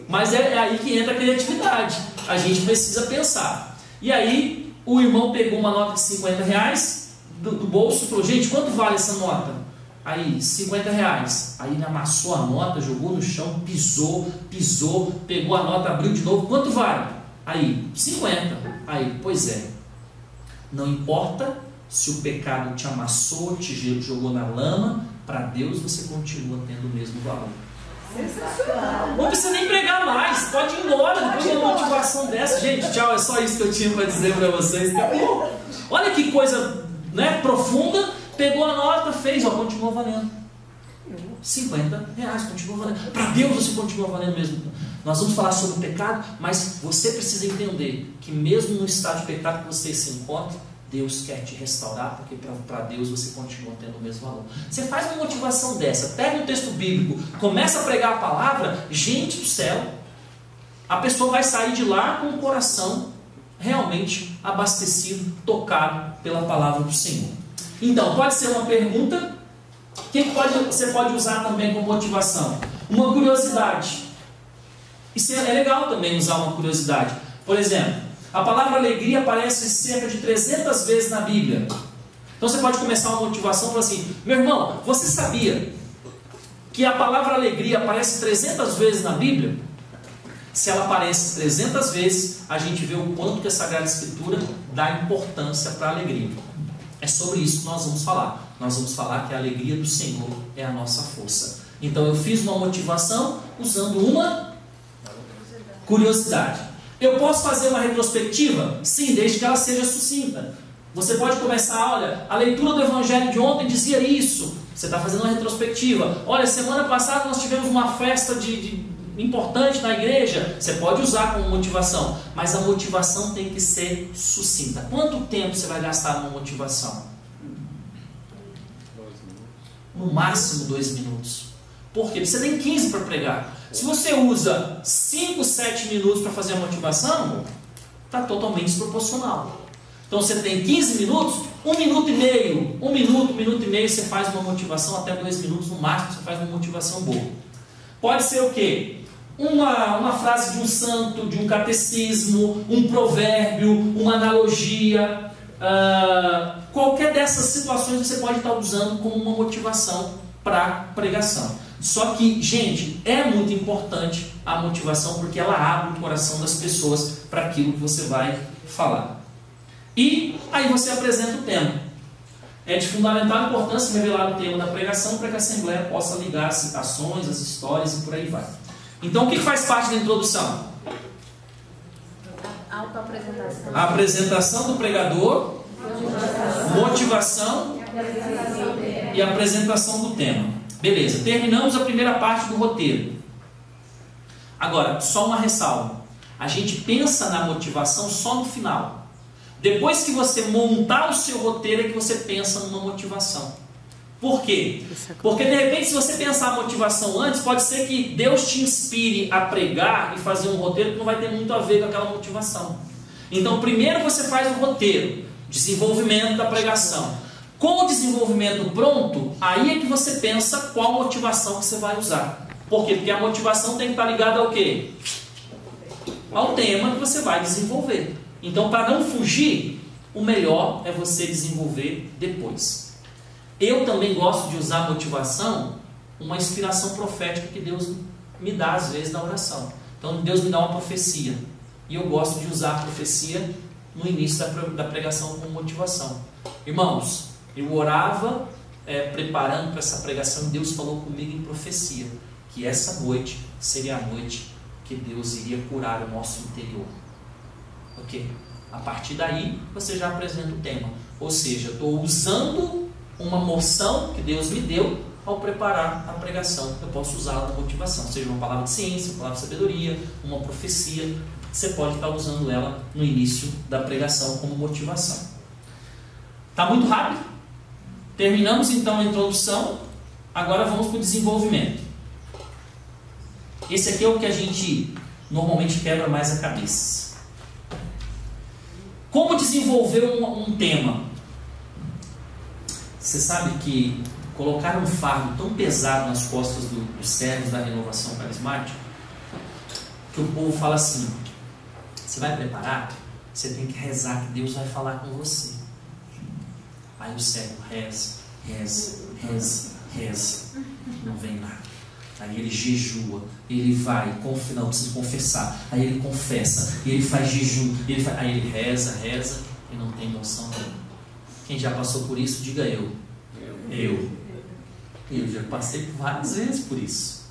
Mas é aí que entra a criatividade. A gente precisa pensar. E aí, o irmão pegou uma nota de R$50 do bolso e falou, gente, quanto vale essa nota? Aí, R$50. Aí ele amassou a nota, jogou no chão, pisou, pegou a nota, abriu de novo. Quanto vale? Aí, 50. Aí, pois é. Não importa se o pecado te amassou, te jogou na lama, para Deus você continua tendo o mesmo valor. Sensacional. Não precisa nem pregar mais, pode ir embora depois de uma motivação dessa. Gente, tchau, é só isso que eu tinha para dizer para vocês. Acabou. Olha que coisa, né, profunda. Pegou a nota, fez, continua valendo. R$50, continua valendo. Para Deus você continua valendo mesmo. Nós vamos falar sobre o pecado, mas você precisa entender que mesmo no estado de pecado que você se encontra, Deus quer te restaurar, porque para Deus você continua tendo o mesmo valor. Você faz uma motivação dessa, pega um texto bíblico, começa a pregar a palavra, gente do céu, a pessoa vai sair de lá com o coração realmente abastecido, tocado pela palavra do Senhor. Então, pode ser uma pergunta. O que você pode usar também como motivação? Uma curiosidade. Isso é legal também usar uma curiosidade. Por exemplo, a palavra alegria aparece cerca de 300 vezes na Bíblia. Então você pode começar uma motivação e falar assim: meu irmão, você sabia que a palavra alegria aparece 300 vezes na Bíblia? Se ela aparece 300 vezes, a gente vê o quanto que a Sagrada Escritura dá importância para a alegria. É sobre isso que nós vamos falar. Nós vamos falar que a alegria do Senhor é a nossa força. Então eu fiz uma motivação usando uma curiosidade. Eu posso fazer uma retrospectiva? Sim, desde que ela seja sucinta. Você pode começar, olha, a leitura do Evangelho de ontem dizia isso. Você está fazendo uma retrospectiva. Olha, semana passada nós tivemos uma festa importante na igreja. Você pode usar como motivação, mas a motivação tem que ser sucinta. Quanto tempo você vai gastar numa motivação? No máximo 2 minutos. Por quê? Porque você tem 15 para pregar. Se você usa 5, 7 minutos para fazer a motivação, está totalmente desproporcional. Então você tem 15 minutos, 1 minuto e meio, 1 minuto e meio você faz uma motivação, até 2 minutos no máximo você faz uma motivação boa. Pode ser o quê? Uma frase de um santo, de um catecismo, um provérbio, uma analogia, qualquer dessas situações você pode estar usando como uma motivação para pregação. Só que, gente, é muito importante a motivação, porque ela abre o coração das pessoas para aquilo que você vai falar. E aí você apresenta o tema. É de fundamental importância revelar o tema da pregação para que a Assembleia possa ligar as citações, as histórias e por aí vai. Então, o que faz parte da introdução? Autoapresentação. A apresentação do pregador, motivação e apresentação do tema. Beleza, terminamos a primeira parte do roteiro. Agora, só uma ressalva. A gente pensa na motivação só no final. Depois que você montar o seu roteiro é que você pensa numa motivação. Por quê? Porque de repente, se você pensar a motivação antes, pode ser que Deus te inspire a pregar e fazer um roteiro que não vai ter muito a ver com aquela motivação. Então, primeiro você faz o roteiro, desenvolvimento da pregação. Com o desenvolvimento pronto, aí é que você pensa qual motivação que você vai usar. Por quê? Porque a motivação tem que estar ligada ao quê? Ao tema que você vai desenvolver. Então, para não fugir, o melhor é você desenvolver depois. Eu também gosto de usar a motivação, uma inspiração profética que Deus me dá às vezes na oração. Então Deus me dá uma profecia, e eu gosto de usar a profecia no início da pregação como motivação. Irmãos, eu orava preparando para essa pregação, e Deus falou comigo em profecia, que essa noite seria a noite que Deus iria curar o nosso interior. Ok? A partir daí você já apresenta o tema. Ou seja, estou usando uma moção que Deus me deu ao preparar a pregação. Eu posso usá-la na motivação, seja uma palavra de ciência, uma palavra de sabedoria, uma profecia. Você pode estar usando ela no início da pregação como motivação. Está muito rápido? Terminamos então a introdução. Agora vamos para o desenvolvimento. Esse aqui é o que a gente normalmente quebra mais a cabeça. Como desenvolver um tema? Você sabe que colocar um fardo tão pesado nas costas dos servos da renovação carismática, que o povo fala assim: você vai preparar? Você tem que rezar que Deus vai falar com você. Aí o servo reza, não vem nada. Aí ele jejua, ele vai, não precisa confessar. Aí ele confessa, e ele faz jejum, aí ele reza e não tem noção nenhuma. Quem já passou por isso, diga eu. Eu já passei várias vezes por isso.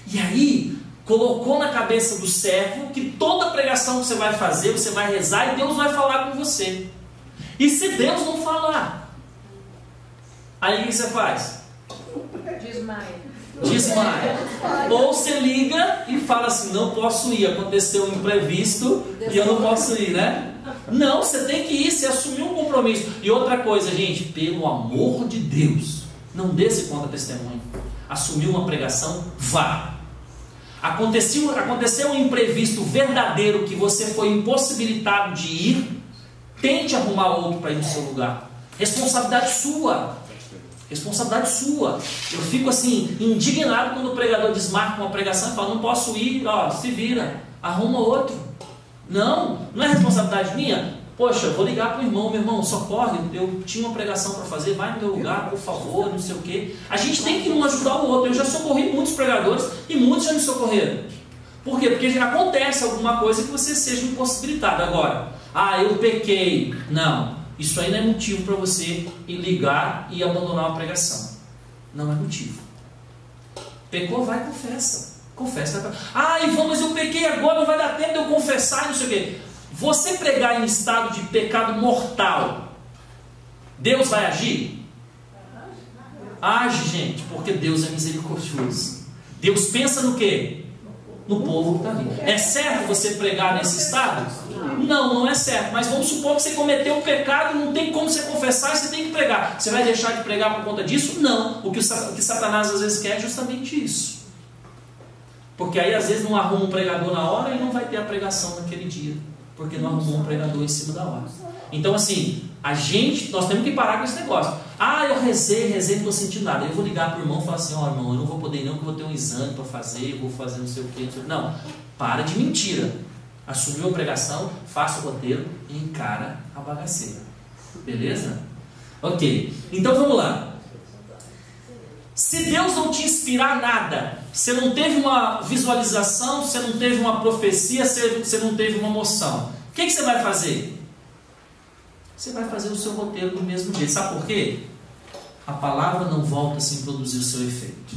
E aí, colocou na cabeça do servo que toda pregação que você vai fazer, você vai rezar e Deus vai falar com você. E se Deus não falar, aí o que você faz? Desmaia. Ou você liga e fala assim, não posso ir, aconteceu um imprevisto e eu não posso ir, né? Não, você tem que ir, você assumiu um compromisso. E outra coisa, gente, pelo amor de Deus, não dê esse contra-testemunho. Assumiu uma pregação, vá. Aconteceu um imprevisto verdadeiro que você foi impossibilitado de ir, tente arrumar outro para ir no seu lugar. Responsabilidade sua. Responsabilidade sua. Eu fico assim, indignado quando o pregador desmarca uma pregação e fala, não posso ir, ó, se vira, arruma outro. Não é responsabilidade minha. Poxa, vou ligar para o irmão, meu irmão, socorre, eu tinha uma pregação para fazer, vai no meu lugar, por favor, não sei o quê. A gente tem que um ajudar o outro. Eu já socorri muitos pregadores e muitos já me socorreram. Por quê? Porque acontece alguma coisa que você seja impossibilitado. Agora, eu pequei. Não, isso aí não é motivo para você ir ligar e abandonar uma pregação. Não é motivo. Pecou, vai e confessa. Confessa. Ivan, mas eu pequei agora, não vai dar tempo de eu confessar, não sei o quê. Você pregar em estado de pecado mortal, Deus vai agir? Age, gente, porque Deus é misericordioso. Deus pensa no quê? No povo que está ali. É certo você pregar nesse estado? Não é certo. Mas vamos supor que você cometeu um pecado, não tem como você confessar e você tem que pregar. Você vai deixar de pregar por conta disso? Não. O que Satanás às vezes quer é justamente isso. Porque aí às vezes não arruma um pregador na hora e não vai ter a pregação naquele dia. Porque não arrumou um pregador em cima da hora. Então assim, nós temos que parar com esse negócio. Eu rezei, não estou sentindo nada. Eu vou ligar para o irmão e falar assim, irmão, eu não vou poder ir não, porque eu vou ter um exame para fazer, eu vou fazer não sei o quê. Não, para de mentira. Assumiu a pregação, faça o roteiro e encara a bagaceira. Beleza? Ok, então vamos lá. Se Deus não te inspirar nada, você não teve uma visualização, você não teve uma profecia, você não teve uma moção, o que você vai fazer? Você vai fazer o seu roteiro do mesmo jeito. Sabe por quê? A palavra não volta sem produzir o seu efeito.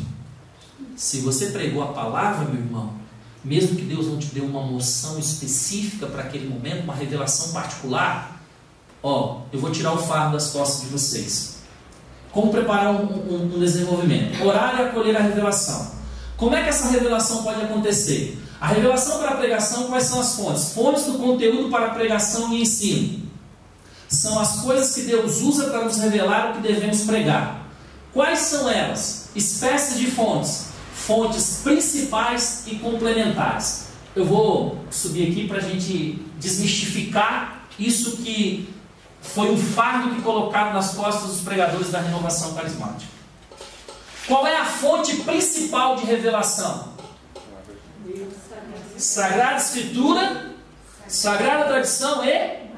Se você pregou a palavra, meu irmão, mesmo que Deus não te dê uma moção específica para aquele momento, uma revelação particular, eu vou tirar o fardo das costas de vocês. Como preparar um desenvolvimento? Orar e acolher a revelação. Como é que essa revelação pode acontecer? A revelação para a pregação, quais são as fontes? Fontes do conteúdo para a pregação e ensino. São as coisas que Deus usa para nos revelar o que devemos pregar. Quais são elas? Espécies de fontes. Fontes principais e complementares. Eu vou subir aqui para a gente desmistificar isso que foi um fardo que colocaram nas costas dos pregadores da renovação carismática. Qual é a fonte principal de revelação? Sagrada Escritura, Sagrada Tradição e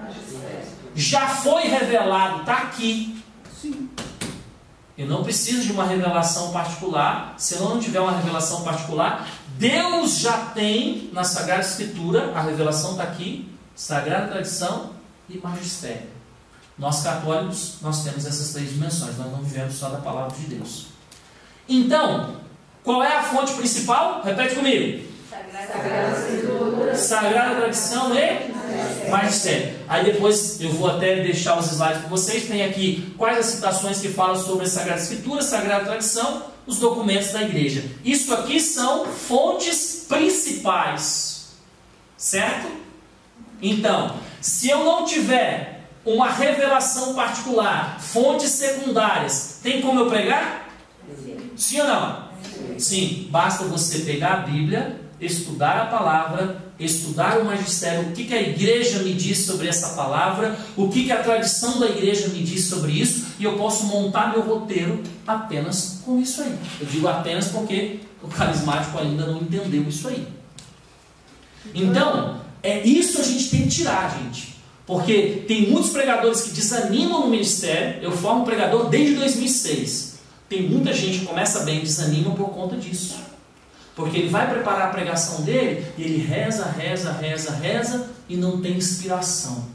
já foi revelado, está aqui. Eu não preciso de uma revelação particular. Se eu não tiver uma revelação particular, Deus já tem na Sagrada Escritura, a revelação está aqui, Sagrada Tradição e Magistério. Nós católicos, nós temos essas três dimensões, nós não vivemos só da palavra de Deus. Então, qual é a fonte principal? Repete comigo. Sagrada Tradição e Magistério. Aí depois eu vou até deixar os slides para vocês. Tem aqui quais as citações que falam sobre a Sagrada Escritura, Sagrada Tradição, os documentos da igreja. Isso aqui são fontes principais. Certo? Então, se eu não tiver uma revelação particular, fontes secundárias, tem como eu pregar? Sim ou não? Sim, basta você pegar a Bíblia, estudar a palavra, estudar o magistério, o que a igreja me diz sobre essa palavra, o que a tradição da igreja me diz sobre isso, e eu posso montar meu roteiro apenas com isso aí. Eu digo apenas porque o carismático ainda não entendeu isso aí. Então, isso a gente tem que tirar, gente. Porque tem muitos pregadores que desanimam no ministério. Eu formo pregador desde 2006. Tem muita gente que começa bem e desanima por conta disso. Porque ele vai preparar a pregação dele e ele reza e não tem inspiração.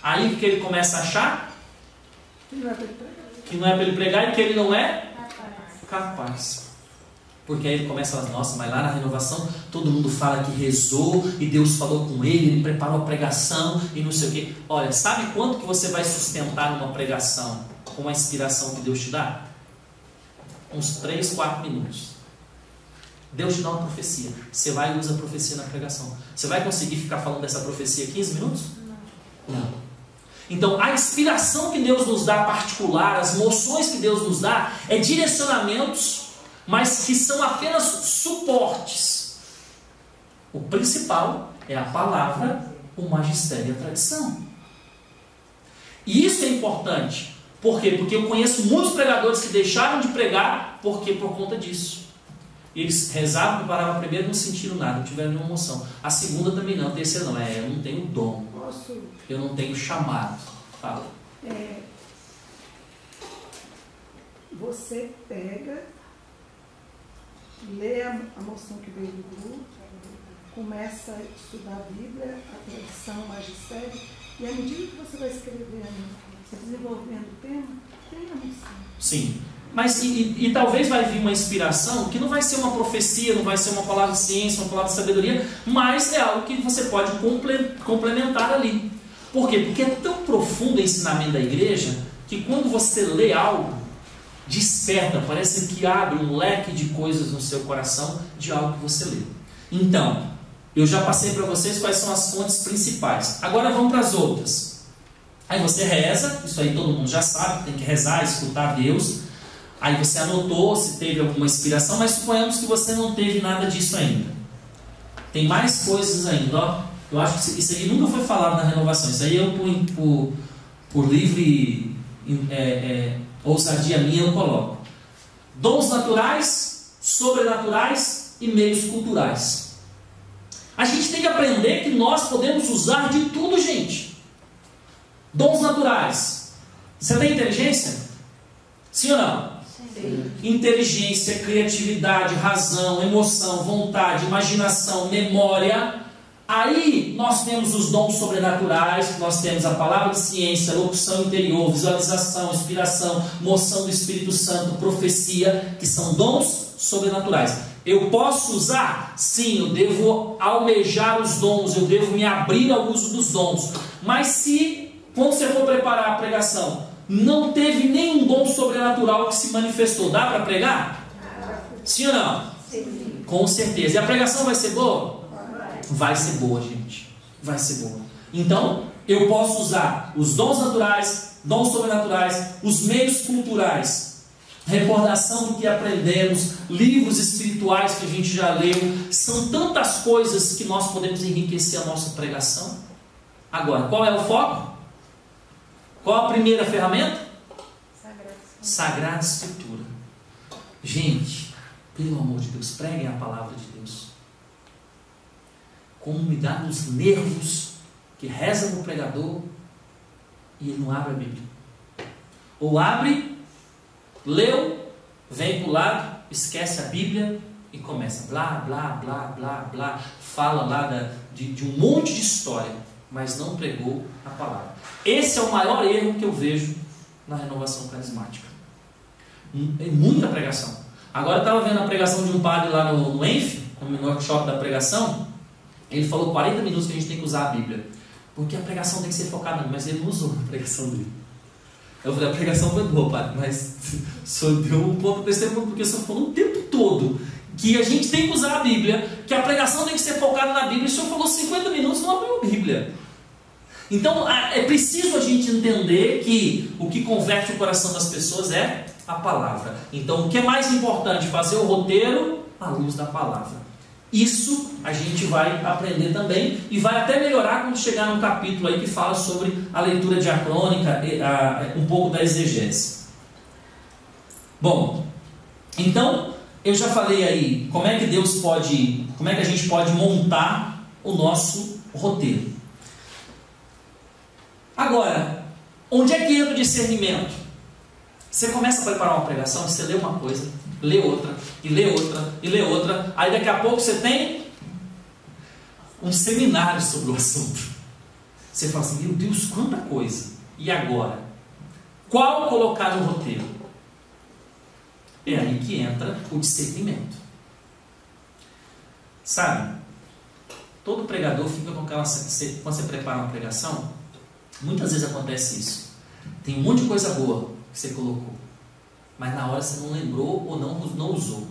Aí o que ele começa a achar? Que não é para ele pregar e que ele não é capaz. Porque aí ele começa a falar, nossa, mas lá na renovação todo mundo fala que rezou e Deus falou com ele preparou a pregação e não sei o quê. Olha, sabe quanto que você vai sustentar numa pregação com a inspiração que Deus te dá? uns 3, 4 minutos. Deus te dá uma profecia. Você vai e usa a profecia na pregação. Você vai conseguir ficar falando dessa profecia 15 minutos? Não. Então, a inspiração que Deus nos dá particular, as moções que Deus nos dá, é direcionamentos, mas que são apenas suportes. O principal é a palavra, o magistério e a tradição. E isso é importante. Por quê? Porque eu conheço muitos pregadores que deixaram de pregar por conta disso. Eles rezavam, preparavam a primeira, não sentiram nada, não tiveram nenhuma emoção. A segunda também não, a terceira não. Eu não tenho dom. Eu não tenho chamado. Fala. Você pega, lê a moção que veio do grupo, começa a estudar a Bíblia, a tradição, o magistério, e à medida que você vai escrevendo, você desenvolvendo o tema, tem a moção. Sim. Mas e talvez vai vir uma inspiração que não vai ser uma profecia, não vai ser uma palavra de ciência, uma palavra de sabedoria, mas é algo que você pode complementar ali. Por quê? Porque é tão profundo o ensinamento da igreja que quando você lê algo, desperta, parece que abre um leque de coisas no seu coração de algo que você lê. Então, eu já passei para vocês quais são as fontes principais. Agora vamos para as outras. Aí você reza, isso aí todo mundo já sabe, tem que rezar, escutar Deus. Aí você anotou se teve alguma inspiração, mas suponhamos que você não teve nada disso ainda. Tem mais coisas ainda, ó. Eu acho que isso aí nunca foi falado na renovação. Isso aí eu, por livre ousadia minha, eu coloco. Dons naturais, sobrenaturais e meios culturais. A gente tem que aprender que nós podemos usar de tudo, gente. Dons naturais. Você tem inteligência? Sim ou não? Sim. Inteligência, criatividade, razão, emoção, vontade, imaginação, memória. Aí nós temos os dons sobrenaturais, nós temos a palavra de ciência, locução interior, visualização, inspiração, moção do Espírito Santo, profecia, que são dons sobrenaturais. Eu posso usar? Sim, eu devo almejar os dons, eu devo me abrir ao uso dos dons. Mas se, quando você for preparar a pregação, não teve nenhum dom sobrenatural que se manifestou, dá para pregar? Sim ou não? Sim. Com certeza. E a pregação vai ser boa? Vai ser boa, gente. Vai ser boa. Então, eu posso usar os dons naturais, dons sobrenaturais, os meios culturais, recordação do que aprendemos, livros espirituais que a gente já leu. São tantas coisas que nós podemos enriquecer a nossa pregação. Agora, qual é o foco? Qual a primeira ferramenta? Sagrada Escritura. Gente, pelo amor de Deus, preguem a palavra de Deus. Como me dá nos nervos que reza no pregador e ele não abre a Bíblia. Ou abre, leu, vem para o lado, esquece a Bíblia e começa blá, blá, blá, blá, blá. Fala lá de um monte de história, mas não pregou a palavra. Esse é o maior erro que eu vejo na renovação carismática. É muita pregação. Agora eu estava vendo a pregação de um padre lá no ENF, no workshop da pregação. Ele falou 40 minutos que a gente tem que usar a Bíblia. Porque a pregação tem que ser focada, mas ele não usou a pregação dele. Eu falei, a pregação foi boa, padre, mas o senhor deu um ponto testemunho, porque o senhor falou o tempo todo que a gente tem que usar a Bíblia, que a pregação tem que ser focada na Bíblia, e o senhor falou 50 minutos e não abriu a Bíblia. Então é preciso a gente entender que o que converte o coração das pessoas é a palavra. Então o que é mais importante? Fazer o roteiro à luz da palavra. Isso a gente vai aprender também e vai até melhorar quando chegar num capítulo aí que fala sobre a leitura diacrônica, um pouco da exegese. Bom, então eu já falei aí como é que a gente pode montar o nosso roteiro. Agora, onde é que entra o discernimento? Você começa a preparar uma pregação e você lê uma coisa, lê outra, e lê outra, e lê outra. Aí daqui a pouco você tem um seminário sobre o assunto. Você fala assim, meu Deus, quanta coisa. E agora? Qual colocar no roteiro? É aí que entra o discernimento. Sabe? Todo pregador fica com aquela... Quando você prepara uma pregação, muitas vezes acontece isso. Tem um monte de coisa boa que você colocou. mas na hora você não lembrou ou não usou.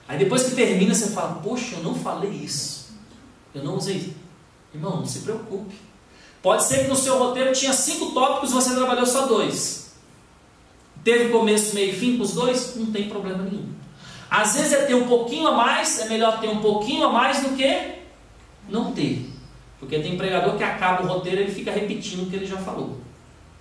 Aí depois que termina você fala, poxa, eu não falei isso, eu não usei. Irmão, não se preocupe. Pode ser que no seu roteiro tinha 5 tópicos e você trabalhou só 2. Teve começo, meio e fim com os 2? Não tem problema nenhum. Às vezes é ter um pouquinho a mais, é melhor ter um pouquinho a mais do que não ter. Porque tem pregador que acaba o roteiro e ele fica repetindo o que ele já falou.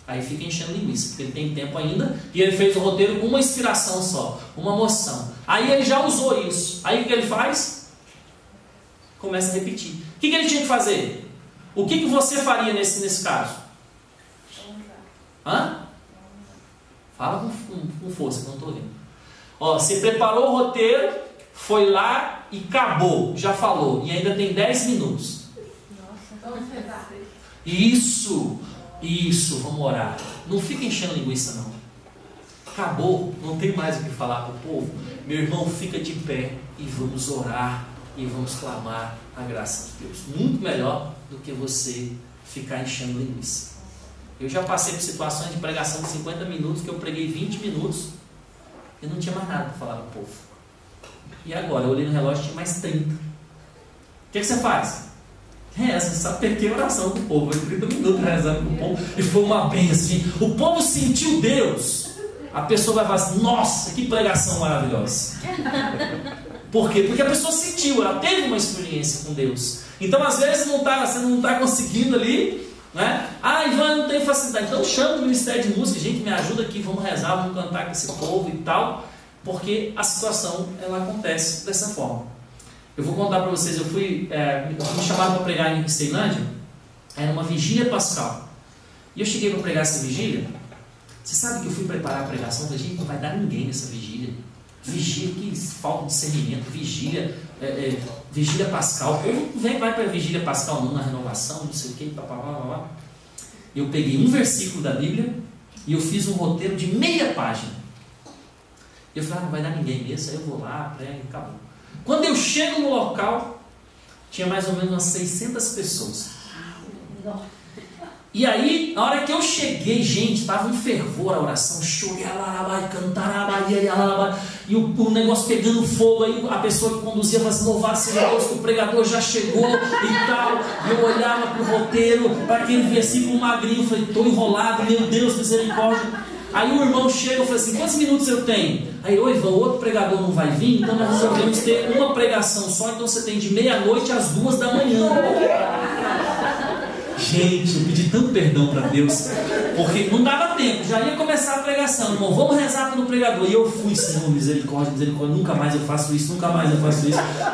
Aí fica enchendo linguiça, porque ele tem tempo ainda e ele fez o roteiro com uma inspiração só, uma moção. Aí ele já usou isso. Aí o que ele faz? Começa a repetir. O que ele tinha que fazer? O que você faria nesse caso? Hã? Fala com força, que eu não estou vendo. Ó, você preparou o roteiro, foi lá e acabou, já falou, e ainda tem 10 minutos. Isso, vamos orar. Não fica enchendo linguiça não. Acabou, não tem mais o que falar para o povo. Meu irmão, fica de pé e vamos orar e vamos clamar a graça de Deus. Muito melhor do que você ficar enchendo linguiça. Eu já passei por situações de pregação de 50 minutos que eu preguei 20 minutos e não tinha mais nada para falar para o povo. E agora, eu olhei no relógio e tinha mais 30. O que você faz? Reza, só pequei a oração com o povo. Eu 30 minutos rezando com o povo e foi uma bênção. O povo sentiu Deus. A pessoa vai falar assim, nossa, que pregação maravilhosa. Por quê? Porque a pessoa sentiu, ela teve uma experiência com Deus. Então, às vezes, você não está conseguindo ali, né? Ah, Ivan, não tem facilidade. Então, chama o Ministério de Música, gente, me ajuda aqui, vamos rezar, vamos cantar com esse povo e tal. Porque a situação, ela acontece dessa forma. Eu vou contar para vocês, eu fui me chamaram para pregar em Ceilândia, era uma vigília pascal. E eu cheguei para pregar essa vigília. Você sabe que eu fui preparar a pregação, falei, gente, não vai dar ninguém nessa vigília. Vigília, que falta de discernimento, vigília pascal. O povo não vai para a vigília pascal não, na renovação, não sei o que, papapá. Eu peguei um versículo da Bíblia e eu fiz um roteiro de meia página. Eu falei, não vai dar ninguém nesse, aí eu vou lá, prego e acabou. Quando eu chego no local, tinha mais ou menos umas 600 pessoas. E aí, na hora que eu cheguei, gente, estava um fervor a oração, e o negócio pegando fogo, aí a pessoa que conduzia falava assim, louvado seja Deus, que o pregador já chegou e tal. E eu olhava para o roteiro, para aquele versículo magrinho, falei, estou enrolado, meu Deus, misericórdia. Aí o irmão chega e fala assim, quantos minutos eu tenho? Aí, ô Ivan, o outro pregador não vai vir, então nós resolvemos ter uma pregação só, então você tem de meia-noite às 2 da manhã. Gente, eu pedi tanto perdão para Deus, porque não dava tempo, já ia começar a pregação, irmão, vamos rezar pelo pregador. E eu fui, Senhor, misericórdia, nunca mais eu faço isso,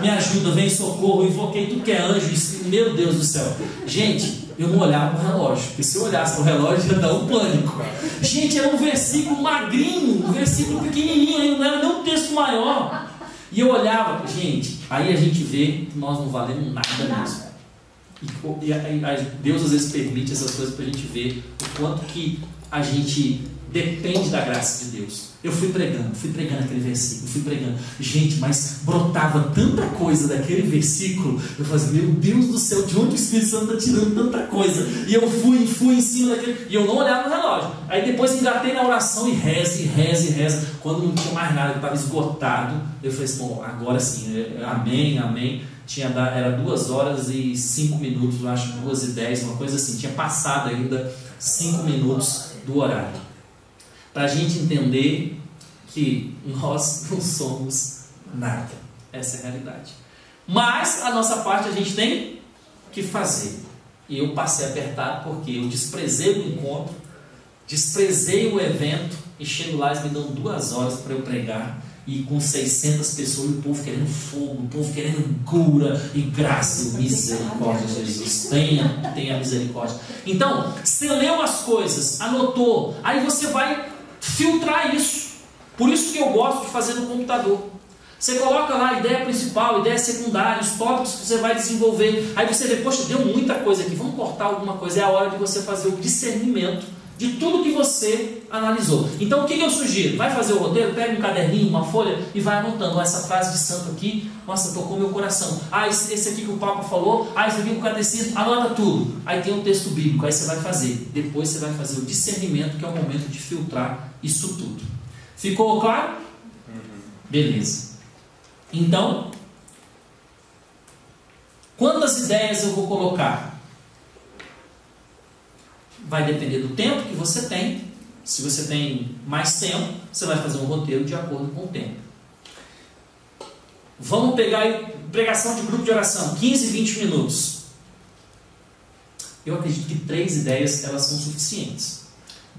me ajuda, vem socorro, eu invoquei tudo que é anjo, meu Deus do céu. Gente, eu não olhava para o relógio, porque se eu olhasse para o relógio ia dar um pânico. Gente, era um versículo magrinho, um versículo pequenininho, não era nem um texto maior. E eu olhava, gente, aí a gente vê que nós não valemos nada mesmo. E Deus às vezes permite essas coisas para a gente ver o quanto que a gente depende da graça de Deus. Eu fui pregando aquele versículo, gente, mas brotava tanta coisa daquele versículo, eu falei, meu Deus do céu, de onde o Espírito Santo está tirando tanta coisa? E eu fui em cima daquele, e eu não olhava no relógio. Aí depois engatei na oração e reza. Quando não tinha mais nada, eu estava esgotado, eu falei assim, bom, agora sim, amém. Era 2 horas e 5 minutos, eu acho, 2:10, uma coisa assim, tinha passado ainda 5 minutos do horário. Para a gente entender que nós não somos nada. Essa é a realidade. Mas a nossa parte a gente tem que fazer. E eu passei apertado porque eu desprezei o encontro, desprezei o evento e chego lá e me dão 2 horas para eu pregar. E com 600 pessoas, o povo querendo fogo, o povo querendo cura e graça e misericórdia de Jesus. Tenha misericórdia. Então, você leu as coisas, anotou, aí você vai filtrar isso. Por isso que eu gosto de fazer no computador. Você coloca lá a ideia principal, ideia secundária, os tópicos que você vai desenvolver. Aí você vê, poxa, deu muita coisa aqui, vamos cortar alguma coisa. É a hora de você fazer o discernimento de tudo que você analisou. Então o que eu sugiro? Vai fazer o roteiro, pega um caderninho, uma folha e vai anotando. Essa frase de santo aqui, nossa, tocou meu coração. Esse aqui que o Papa falou, esse aqui que o catecismo, anota tudo. Aí tem um texto bíblico, aí você vai fazer. Depois você vai fazer o discernimento, que é o momento de filtrar isso tudo. Ficou claro? Beleza. Então, quantas ideias eu vou colocar? Vai depender do tempo que você tem. Se você tem mais tempo, você vai fazer um roteiro de acordo com o tempo. Vamos pegar aí, pregação de grupo de oração, 15, 20 minutos. Eu acredito que 3 ideias elas são suficientes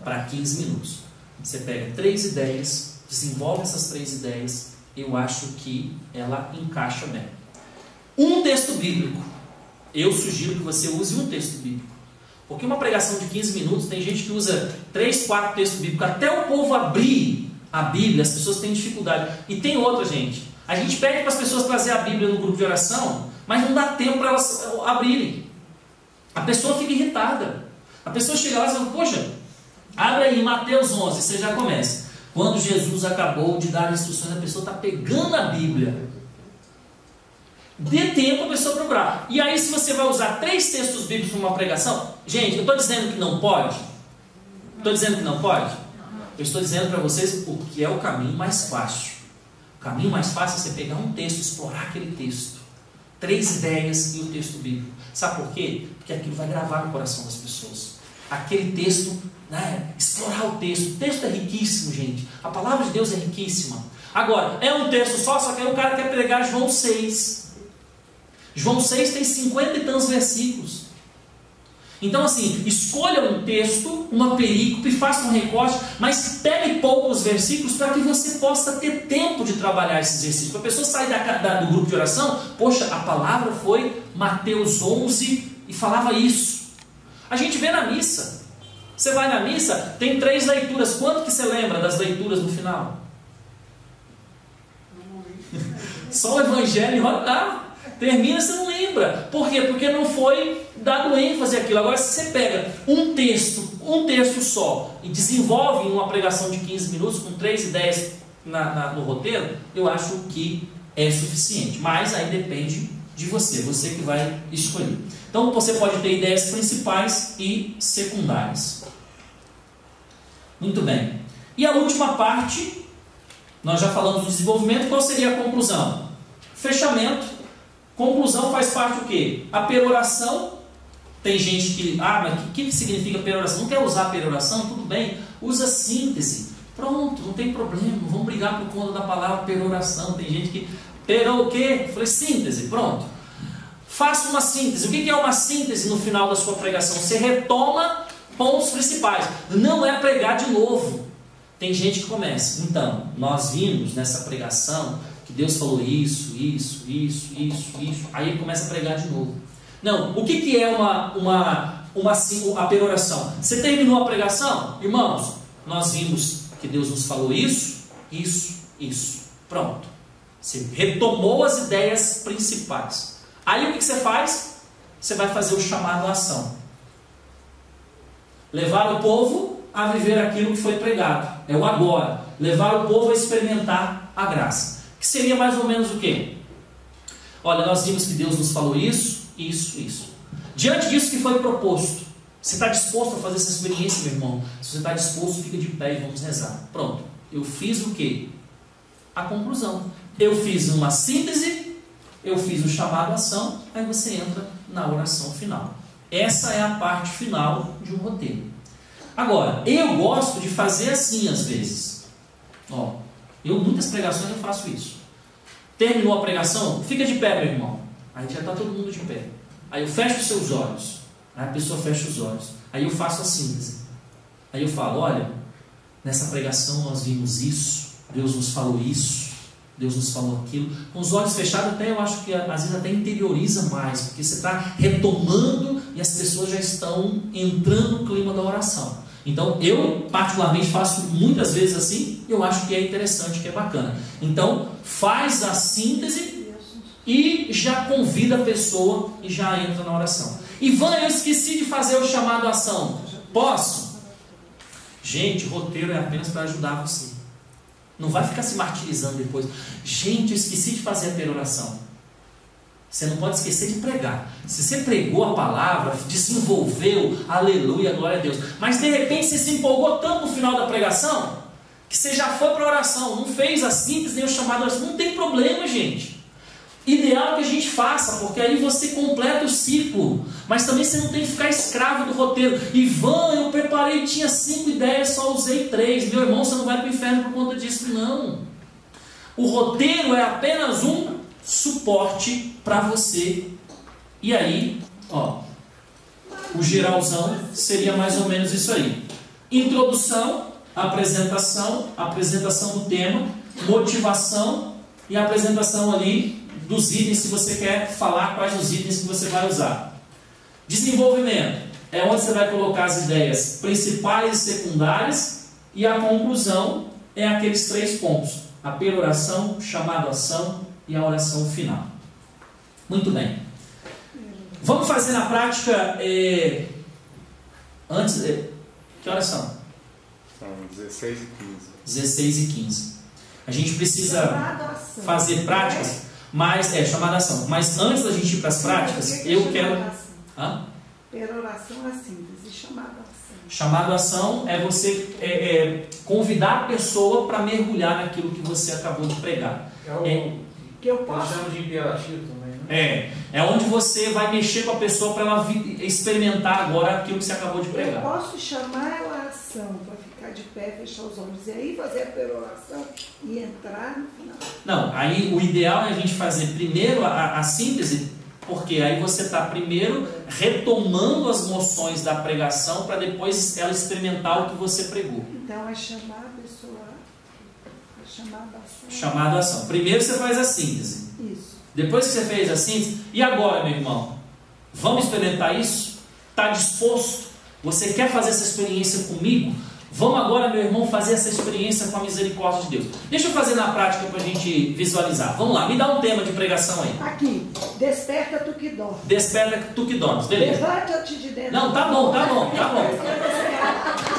para 15 minutos. Você pega 3 ideias, desenvolve essas 3 ideias, eu acho que ela encaixa bem. Um texto bíblico. Eu sugiro que você use um texto bíblico. Porque uma pregação de 15 minutos, tem gente que usa 3, 4 textos bíblicos. Até o povo abrir a Bíblia, as pessoas têm dificuldade. E tem outra, gente. A gente pede para as pessoas trazer a Bíblia no grupo de oração, mas não dá tempo para elas abrirem. A pessoa fica irritada. A pessoa chega lá e fala, poxa, abre aí Mateus 11, você já começa. Quando Jesus acabou de dar instruções, a pessoa está pegando a Bíblia. Dê tempo a pessoa procurar. E aí, se você vai usar 3 textos bíblicos para uma pregação, gente, eu estou dizendo que não pode? Estou dizendo que não pode? Eu estou dizendo para vocês o que é o caminho mais fácil. O caminho mais fácil é você pegar um texto, explorar aquele texto. 3 ideias e o texto bíblico. Sabe por quê? Porque aquilo vai gravar no coração das pessoas. Aquele texto, né? Explorar o texto é riquíssimo, gente. A palavra de Deus é riquíssima. Agora, é um texto só que aí o cara quer pregar João 6. João 6 tem 50 e tantos versículos. Então assim, escolha um texto, uma perícope, faça um recorte, mas pegue poucos versículos para que você possa ter tempo de trabalhar esses versículos. Para a pessoa sair do grupo de oração, poxa, a palavra foi Mateus 11 e falava isso. A gente vê na missa. Você vai na missa, tem 3 leituras. Quanto que você lembra das leituras no final? Só o Evangelho e rodar. Termina, você não lembra. Por quê? Porque não foi dado ênfase àquilo. Agora, se você pega um texto só, e desenvolve uma pregação de 15 minutos, com 3 ideias no roteiro, eu acho que é suficiente. Mas aí depende de você que vai escolher. Então, você pode ter ideias principais e secundárias. Muito bem. E a última parte, nós já falamos do desenvolvimento, qual seria a conclusão? Fechamento. Conclusão faz parte o quê? A peroração. Tem gente que, mas o que significa peroração? Não quer usar peroração? Tudo bem, usa síntese. Pronto, não tem problema, não vamos brigar por conta da palavra peroração. Tem gente que, perou o quê? Eu falei, síntese, pronto. Faça uma síntese. O que é uma síntese no final da sua pregação? Você retoma pontos principais. Não é pregar de novo. Tem gente que começa, então, nós vimos nessa pregação que Deus falou isso. Aí ele começa a pregar de novo. Não, o que é a peroração? Você terminou a pregação? Irmãos, nós vimos que Deus nos falou isso. Pronto. Você retomou as ideias principais. Aí o que você faz? Você vai fazer o chamado à ação. Levar o povo a viver aquilo que foi pregado. É o agora. Levar o povo a experimentar a graça. Que seria mais ou menos o quê? Olha, nós vimos que Deus nos falou isso. Diante disso que foi proposto, você está disposto a fazer essa experiência, meu irmão? Se você está disposto, fica de pé e vamos rezar. Pronto. Eu fiz o quê? A conclusão. Eu fiz uma síntese, eu fiz o chamado à ação, aí você entra na oração final. Essa é a parte final de um roteiro. Agora, eu gosto de fazer assim às vezes. Muitas pregações eu faço isso. Terminou a pregação, fica de pé, meu irmão. Aí já está todo mundo de pé. Aí eu fecho os seus olhos. Aí a pessoa fecha os olhos. Aí eu faço a síntese. Aí eu falo, olha, nessa pregação nós vimos isso, Deus nos falou isso, Deus nos falou aquilo. Com os olhos fechados, até eu acho que às vezes até interioriza mais, porque você está retomando e as pessoas já estão entrando no clima da oração. Então, eu particularmente faço muitas vezes assim, eu acho que é interessante, que é bacana. Então, faz a síntese e já convida a pessoa e já entra na oração. Ivan, eu esqueci de fazer o chamado à ação. Posso? Gente, o roteiro é apenas para ajudar você. Não vai ficar se martirizando depois. Gente, eu esqueci de fazer a peroração. Você não pode esquecer de pregar. Se você pregou a palavra, desenvolveu, aleluia, glória a Deus. Mas de repente você se empolgou tanto no final da pregação que você já foi para a oração, não fez a síntese nem o chamado à oração, não tem problema, gente. Ideal que a gente faça, porque aí você completa o ciclo, mas também você não tem que ficar escravo do roteiro. Ivan, eu preparei, tinha 5 ideias, só usei 3. Meu irmão, você não vai para o inferno por conta disso, não. O roteiro é apenas um suporte para você. E aí, ó, o geralzão seria mais ou menos isso aí. Introdução, apresentação do tema, motivação e apresentação ali dos itens, se você quer falar quais os itens que você vai usar. Desenvolvimento é onde você vai colocar as ideias principais e secundárias, e a conclusão é aqueles 3 pontos: a peroração, chamado à ação e a oração final. Muito bem. Vamos fazer na prática antes. Que horas são? São 16 e 15. 16 e 15. A gente precisa fazer práticas, mas chamada ação. Mas antes da gente ir para as práticas, eu quero. Peroração é síntese, chamada ação. Chamado ação é você convidar a pessoa para mergulhar naquilo que você acabou de pregar. Que eu posso. Chama de imperativo também, né? É onde você vai mexer com a pessoa para ela experimentar agora aquilo que você acabou de pregar. Eu posso chamar ela a ação para ficar de pé, fechar os olhos e aí fazer a peroração e entrar no final. Não, aí o ideal é a gente fazer primeiro a síntese, porque aí você está primeiro retomando as noções da pregação para depois ela experimentar o que você pregou. Então é chamar a pessoa, chamada ação. Chamado a ação. Primeiro você faz a síntese. Isso. Depois que você fez a síntese, e agora, meu irmão? Vamos experimentar isso? Está disposto? Você quer fazer essa experiência comigo? Vamos agora, meu irmão, fazer essa experiência com a misericórdia de Deus. Deixa eu fazer na prática para a gente visualizar. Vamos lá, me dá um tema de pregação aí. Aqui, desperta tu que dormes. Desperta tu que dormes, beleza. Levanta-te de dentro. Não, tá bom.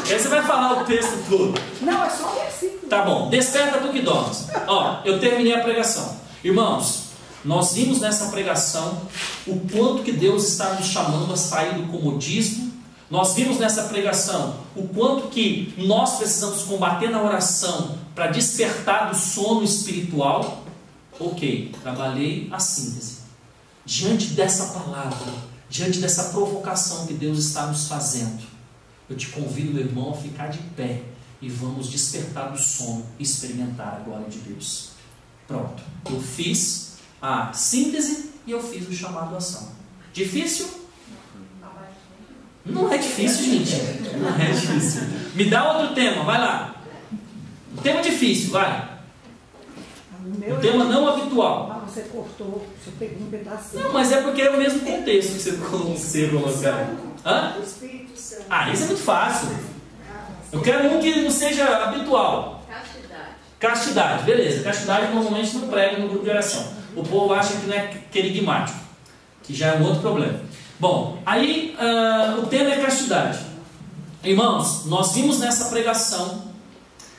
Aí você vai falar o texto todo. Não, é só um versículo. Tá bom, desperta tu que dormes. Ó, eu terminei a pregação. Irmãos, nós vimos nessa pregação o quanto que Deus está nos chamando a sair do comodismo. Nós vimos nessa pregação o quanto que nós precisamos combater na oração para despertar do sono espiritual. Ok, trabalhei a síntese. Diante dessa palavra, diante dessa provocação que Deus está nos fazendo, eu te convido, meu irmão, a ficar de pé e vamos despertar do sono e experimentar a glória de Deus. Pronto, eu fiz a síntese e eu fiz o chamado à ação. Difícil? Não é difícil, gente. Não é difícil. Me dá outro tema, vai lá. Um tema difícil, vai. Um tema não habitual. Mas você cortou, você pegou um pedacinho. Não, mas é porque é o mesmo contexto que você colocou. Hã? O Espírito Santo. Isso é muito fácil. Eu quero um que não seja habitual. Castidade, beleza. Castidade normalmente não prega no grupo de oração. O povo acha que não é querigmático, que já é um outro problema. Bom, aí o tema é castidade. Irmãos, nós vimos nessa pregação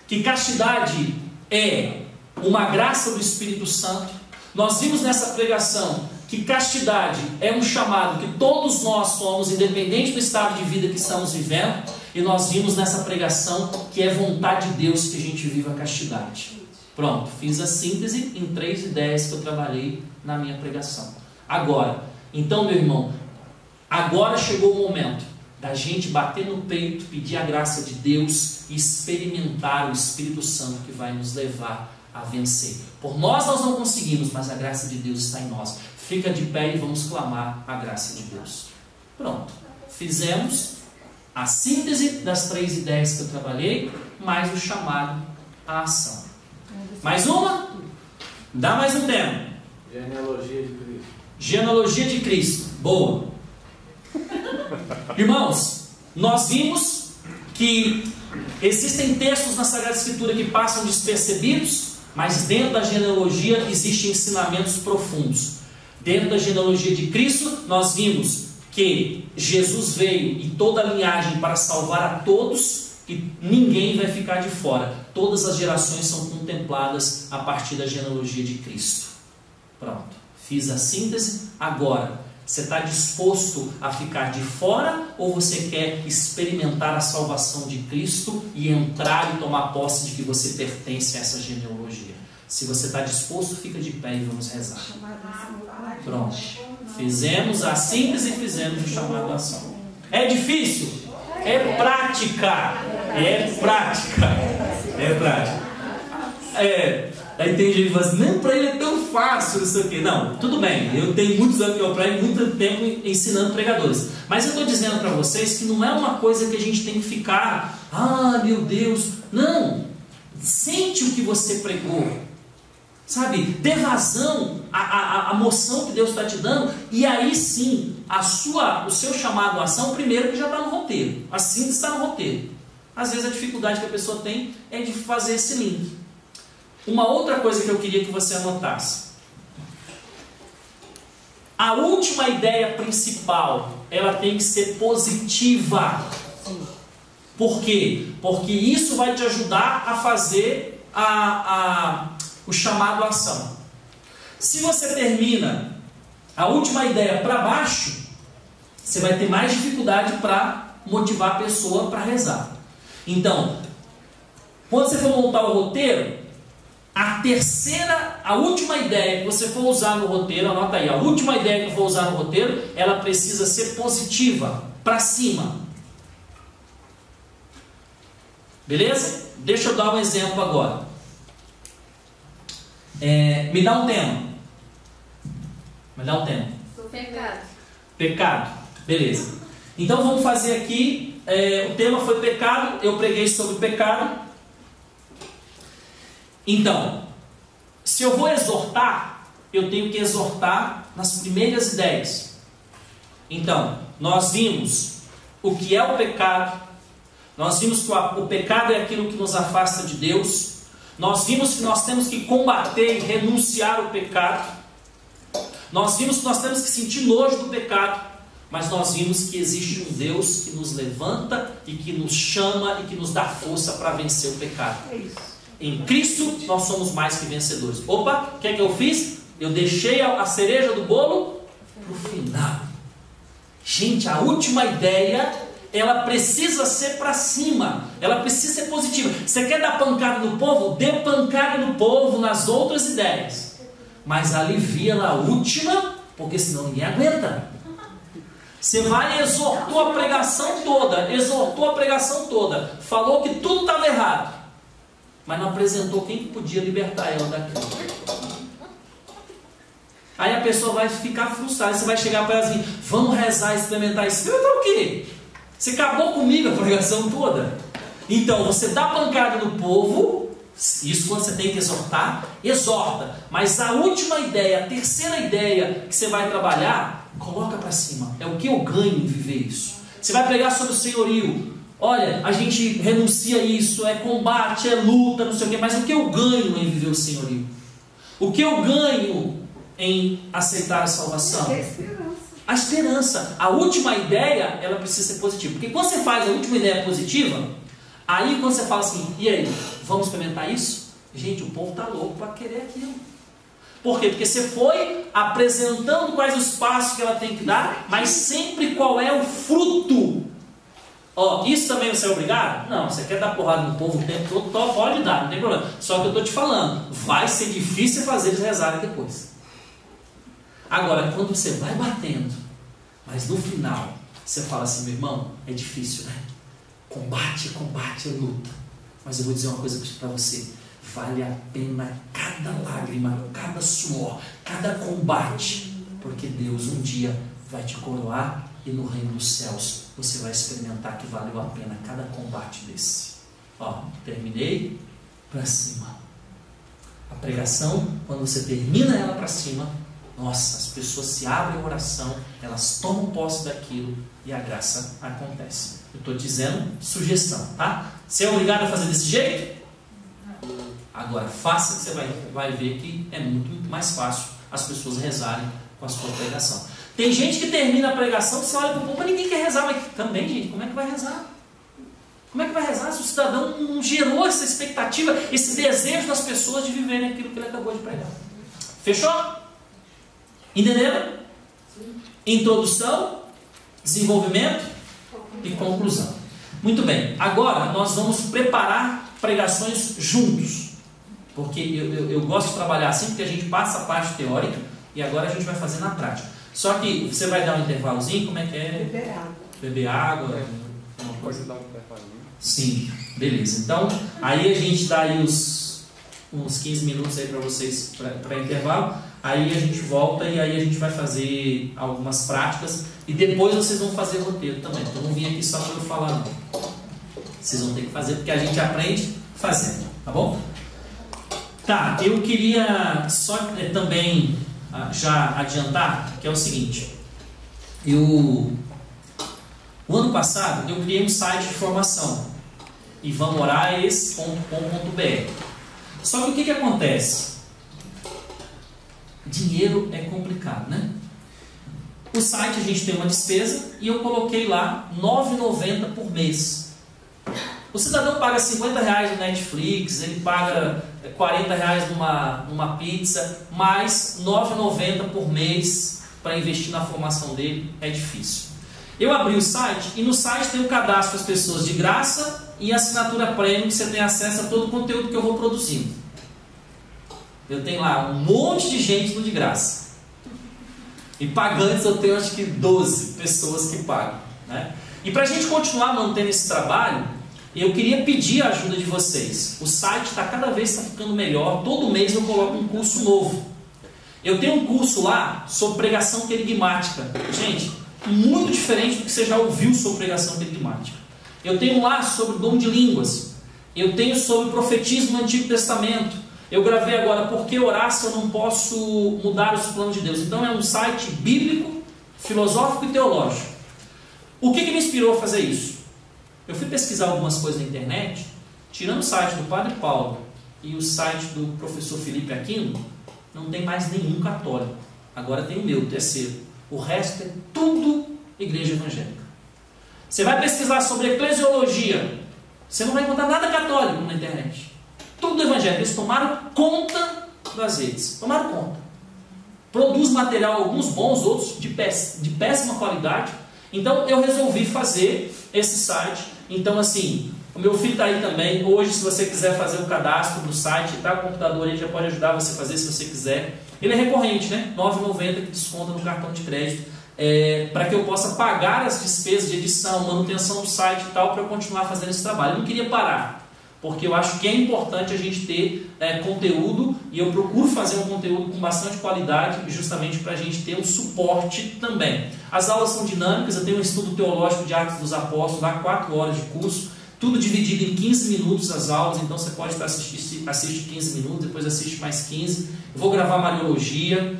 que castidade é uma graça do Espírito Santo. Nós vimos nessa pregação que castidade é um chamado que todos nós somos, independente do estado de vida que estamos vivendo. E nós vimos nessa pregação que é vontade de Deus que a gente viva a castidade. Pronto, fiz a síntese em 3 ideias que eu trabalhei na minha pregação. Agora, então, meu irmão, agora chegou o momento da gente bater no peito, pedir a graça de Deus e experimentar o Espírito Santo que vai nos levar a vencer. Por nós não conseguimos, mas a graça de Deus está em nós. Fica de pé e vamos clamar a graça de Deus. Pronto, fizemos a síntese das 3 ideias que eu trabalhei, mais o chamado à ação. Mais uma? Dá mais um tema. Genealogia de Cristo. Genealogia de Cristo. Boa. Irmãos, nós vimos que existem textos na Sagrada Escritura que passam despercebidos, mas dentro da genealogia existem ensinamentos profundos. Dentro da genealogia de Cristo, nós vimos que Jesus veio em toda a linhagem para salvar a todos e ninguém vai ficar de fora. Todas as gerações são contempladas a partir da genealogia de Cristo. Pronto, fiz a síntese. Agora, Você está disposto a ficar de fora ou você quer experimentar a salvação de Cristo e entrar e tomar posse de que você pertence a essa genealogia? Se você está disposto, fica de pé e vamos rezar. Pronto. Fizemos a simples e fizemos o chamado à ação. É difícil? É prática. É prática. É prática. Aí tem gente que fala assim, nem para ele é tão fácil isso aqui. Não, tudo bem, eu tenho muitos anos que eu prego, muito tempo ensinando pregadores. Mas eu estou dizendo para vocês que não é uma coisa que a gente tem que ficar, meu Deus. Não, sente o que você pregou. Sabe, dê vazão à moção que Deus está te dando. E aí sim, o seu chamado à ação, primeiro que já está no roteiro. Assim está no roteiro. Às vezes a dificuldade que a pessoa tem é de fazer esse link. Uma outra coisa que eu queria que você anotasse. A última ideia principal, ela tem que ser positiva. Por quê? Porque isso vai te ajudar a fazer o chamado à ação. Se você termina a última ideia para baixo, você vai ter mais dificuldade para motivar a pessoa para rezar. Então, quando você for montar o roteiro, a última ideia que você for usar no roteiro, anota aí, a última ideia que eu for usar no roteiro, ela precisa ser positiva, para cima. Beleza? Deixa eu dar um exemplo agora. Me dá um tema. Pecado. Pecado. Beleza. Então vamos fazer aqui, o tema foi pecado, eu preguei sobre pecado. Então, se eu vou exortar, eu tenho que exortar nas primeiras ideias. Então, nós vimos o que é o pecado, nós vimos que o pecado é aquilo que nos afasta de Deus, nós vimos que nós temos que combater e renunciar ao pecado, nós vimos que nós temos que sentir nojo do pecado, mas nós vimos que existe um Deus que nos levanta e que nos chama e que nos dá força para vencer o pecado. É isso. Em Cristo nós somos mais que vencedores. Opa, o que é que eu fiz? Eu deixei a cereja do bolo para o final. Gente, a última ideia, ela precisa ser para cima. Ela precisa ser positiva. Você quer dar pancada no povo? Dê pancada no povo nas outras ideias. Mas alivia na última, porque senão ninguém aguenta. Você vai e exortou a pregação toda. Falou que tudo estava errado. Mas não apresentou quem podia libertar ela daquilo. Aí a pessoa vai ficar frustrada. Você vai chegar para ela assim, vamos rezar, experimentar isso. Experimentar o quê? Você acabou comigo a pregação toda. Então, você dá pancada no povo. Isso quando você tem que exortar, exorta. Mas a última ideia, a terceira ideia que você vai trabalhar, coloca para cima. É o que eu ganho em viver isso. Você vai pregar sobre o senhorio. Olha, a gente renuncia a isso, é combate, é luta, não sei o quê, mas o que eu ganho em viver o senhorio? O que eu ganho em aceitar a salvação? A esperança. A última ideia, ela precisa ser positiva. Porque quando você faz a última ideia positiva, aí quando você fala assim, e aí, vamos experimentar isso? Gente, o povo está louco para querer aquilo. Por quê? Porque você foi apresentando quais os passos que ela tem que dar, mas sempre qual é o fruto. Isso também você é obrigado? Não, você quer dar porrada no povo o tempo todo, pode dar, não tem problema. Só que eu estou te falando, vai ser difícil fazer eles rezarem depois. Agora, quando você vai batendo, mas no final, você fala assim, meu irmão, é difícil, né? Combate, é luta. Mas eu vou dizer uma coisa para você, vale a pena cada lágrima, cada suor, cada combate, porque Deus um dia vai te coroar e no reino dos céus você vai experimentar que valeu a pena cada combate desse. Terminei, para cima. A pregação, quando você termina ela para cima, nossa, as pessoas se abrem em oração, elas tomam posse daquilo e a graça acontece. Eu estou dizendo sugestão, tá? Você é obrigado a fazer desse jeito? Agora, faça que você vai ver que é muito mais fácil as pessoas rezarem com a sua pregação. Tem gente que termina a pregação, você olha para o povo, mas ninguém quer rezar. Mas também, gente, como é que vai rezar? Como é que vai rezar se o cidadão não gerou essa expectativa, esse desejo das pessoas de viverem aquilo que ele acabou de pregar? Fechou? Entenderam? Sim. introdução, desenvolvimento e conclusão. Muito bem, agora nós vamos preparar pregações juntos, porque eu gosto de trabalhar assim, porque a gente passa a parte teórica e agora a gente vai fazer na prática. Só que você vai dar um intervalozinho, como é que é? Beber água. Beber água. Uma coisa dá um intervalinho. Sim, beleza. Então, aí a gente dá aí uns 15 minutos aí para vocês para intervalo. Aí a gente volta e aí a gente vai fazer algumas práticas e depois vocês vão fazer roteiro também. Então não vim aqui só para eu falar não. Vocês vão ter que fazer porque a gente aprende fazendo, tá bom? Tá, eu queria só também já adiantar que é o seguinte. O ano passado eu criei um site de formação, ivanmoraes.com.br. Só que o que acontece? Dinheiro é complicado, né? O site a gente tem uma despesa e eu coloquei lá R$ 9,90 por mês. O cidadão paga R$50 no Netflix, ele paga R$40 numa pizza, mais R$ 9,90 por mês para investir na formação dele é difícil. Eu abri o site e no site tem o cadastro das pessoas de graça e a assinatura premium, que você tem acesso a todo o conteúdo que eu vou produzindo. Eu tenho lá um monte de gente no de graça. E pagantes eu tenho acho que 12 pessoas que pagam, né? E para a gente continuar mantendo esse trabalho, eu queria pedir a ajuda de vocês. O site cada vez ficando melhor. Todo mês eu coloco um curso novo. Eu tenho um curso lá sobre pregação querigmática. Gente, muito diferente do que você já ouviu sobre pregação querigmática. Eu tenho lá sobre dom de línguas. Eu tenho sobre profetismo no Antigo Testamento. Eu gravei agora por que orar se eu não posso mudar os planos de Deus. Então é um site bíblico, filosófico e teológico. O que me inspirou a fazer isso? Eu fui pesquisar algumas coisas na internet, tirando o site do Padre Paulo e o site do professor Felipe Aquino, não tem mais nenhum católico. Agora tem o meu, o terceiro. O resto é tudo igreja evangélica. Você vai pesquisar sobre eclesiologia, você não vai encontrar nada católico na internet. Tudo evangélico. Eles tomaram conta das redes. Tomaram conta. Produz material, alguns bons, outros de péssima qualidade. Então eu resolvi fazer esse site. Então assim, o meu filho está aí também. Hoje, se você quiser fazer o cadastro do site, tá? O computador ele já pode ajudar você a fazer se você quiser. Ele é recorrente, né? R$ 9,90 que desconta no cartão de crédito. Para que eu possa pagar as despesas de edição, manutenção do site e tal, para eu continuar fazendo esse trabalho. Eu não queria parar. Porque eu acho que é importante a gente ter conteúdo, e eu procuro fazer um conteúdo com bastante qualidade, justamente para a gente ter um suporte também. As aulas são dinâmicas, eu tenho um estudo teológico de Atos dos Apóstolos, lá 4 horas de curso, tudo dividido em 15 minutos as aulas, então você pode assistir 15 minutos, depois assiste mais 15. Eu vou gravar Mariologia,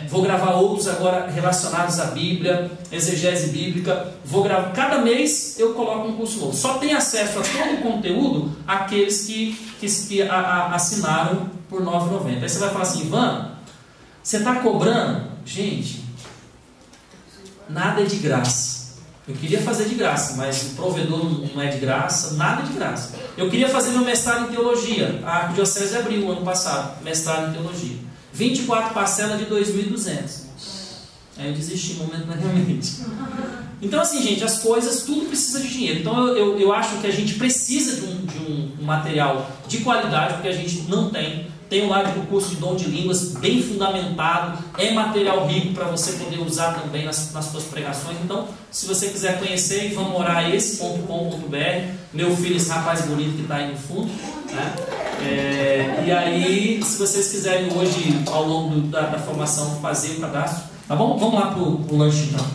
vou gravar outros agora relacionados à Bíblia, exegese bíblica. Vou gravar, cada mês eu coloco um curso novo. Só tem acesso a todo o conteúdo aqueles que assinaram por R$ 9,90. Aí você vai falar assim: Ivan, você está cobrando? Gente, nada é de graça. Eu queria fazer de graça, mas o provedor não é de graça, nada é de graça. Eu queria fazer meu mestrado em teologia. A Arquidiocese abriu o ano passado, mestrado em teologia. 24 parcelas de 2.200. Aí eu desisti momentaneamente. Então assim, gente, as coisas, tudo precisa de dinheiro. Então eu acho que a gente precisa de um material de qualidade, porque a gente não tem. Tem um lado do curso de dom de línguas bem fundamentado, é material rico para você poder usar também nas suas pregações. Então, se você quiser conhecer, ivanmoraes.com.br. Meu filho, esse rapaz bonito que está aí no fundo, né? E aí, se vocês quiserem hoje, ao longo da formação, fazer o cadastro, tá bom? Vamos lá para o lanche então.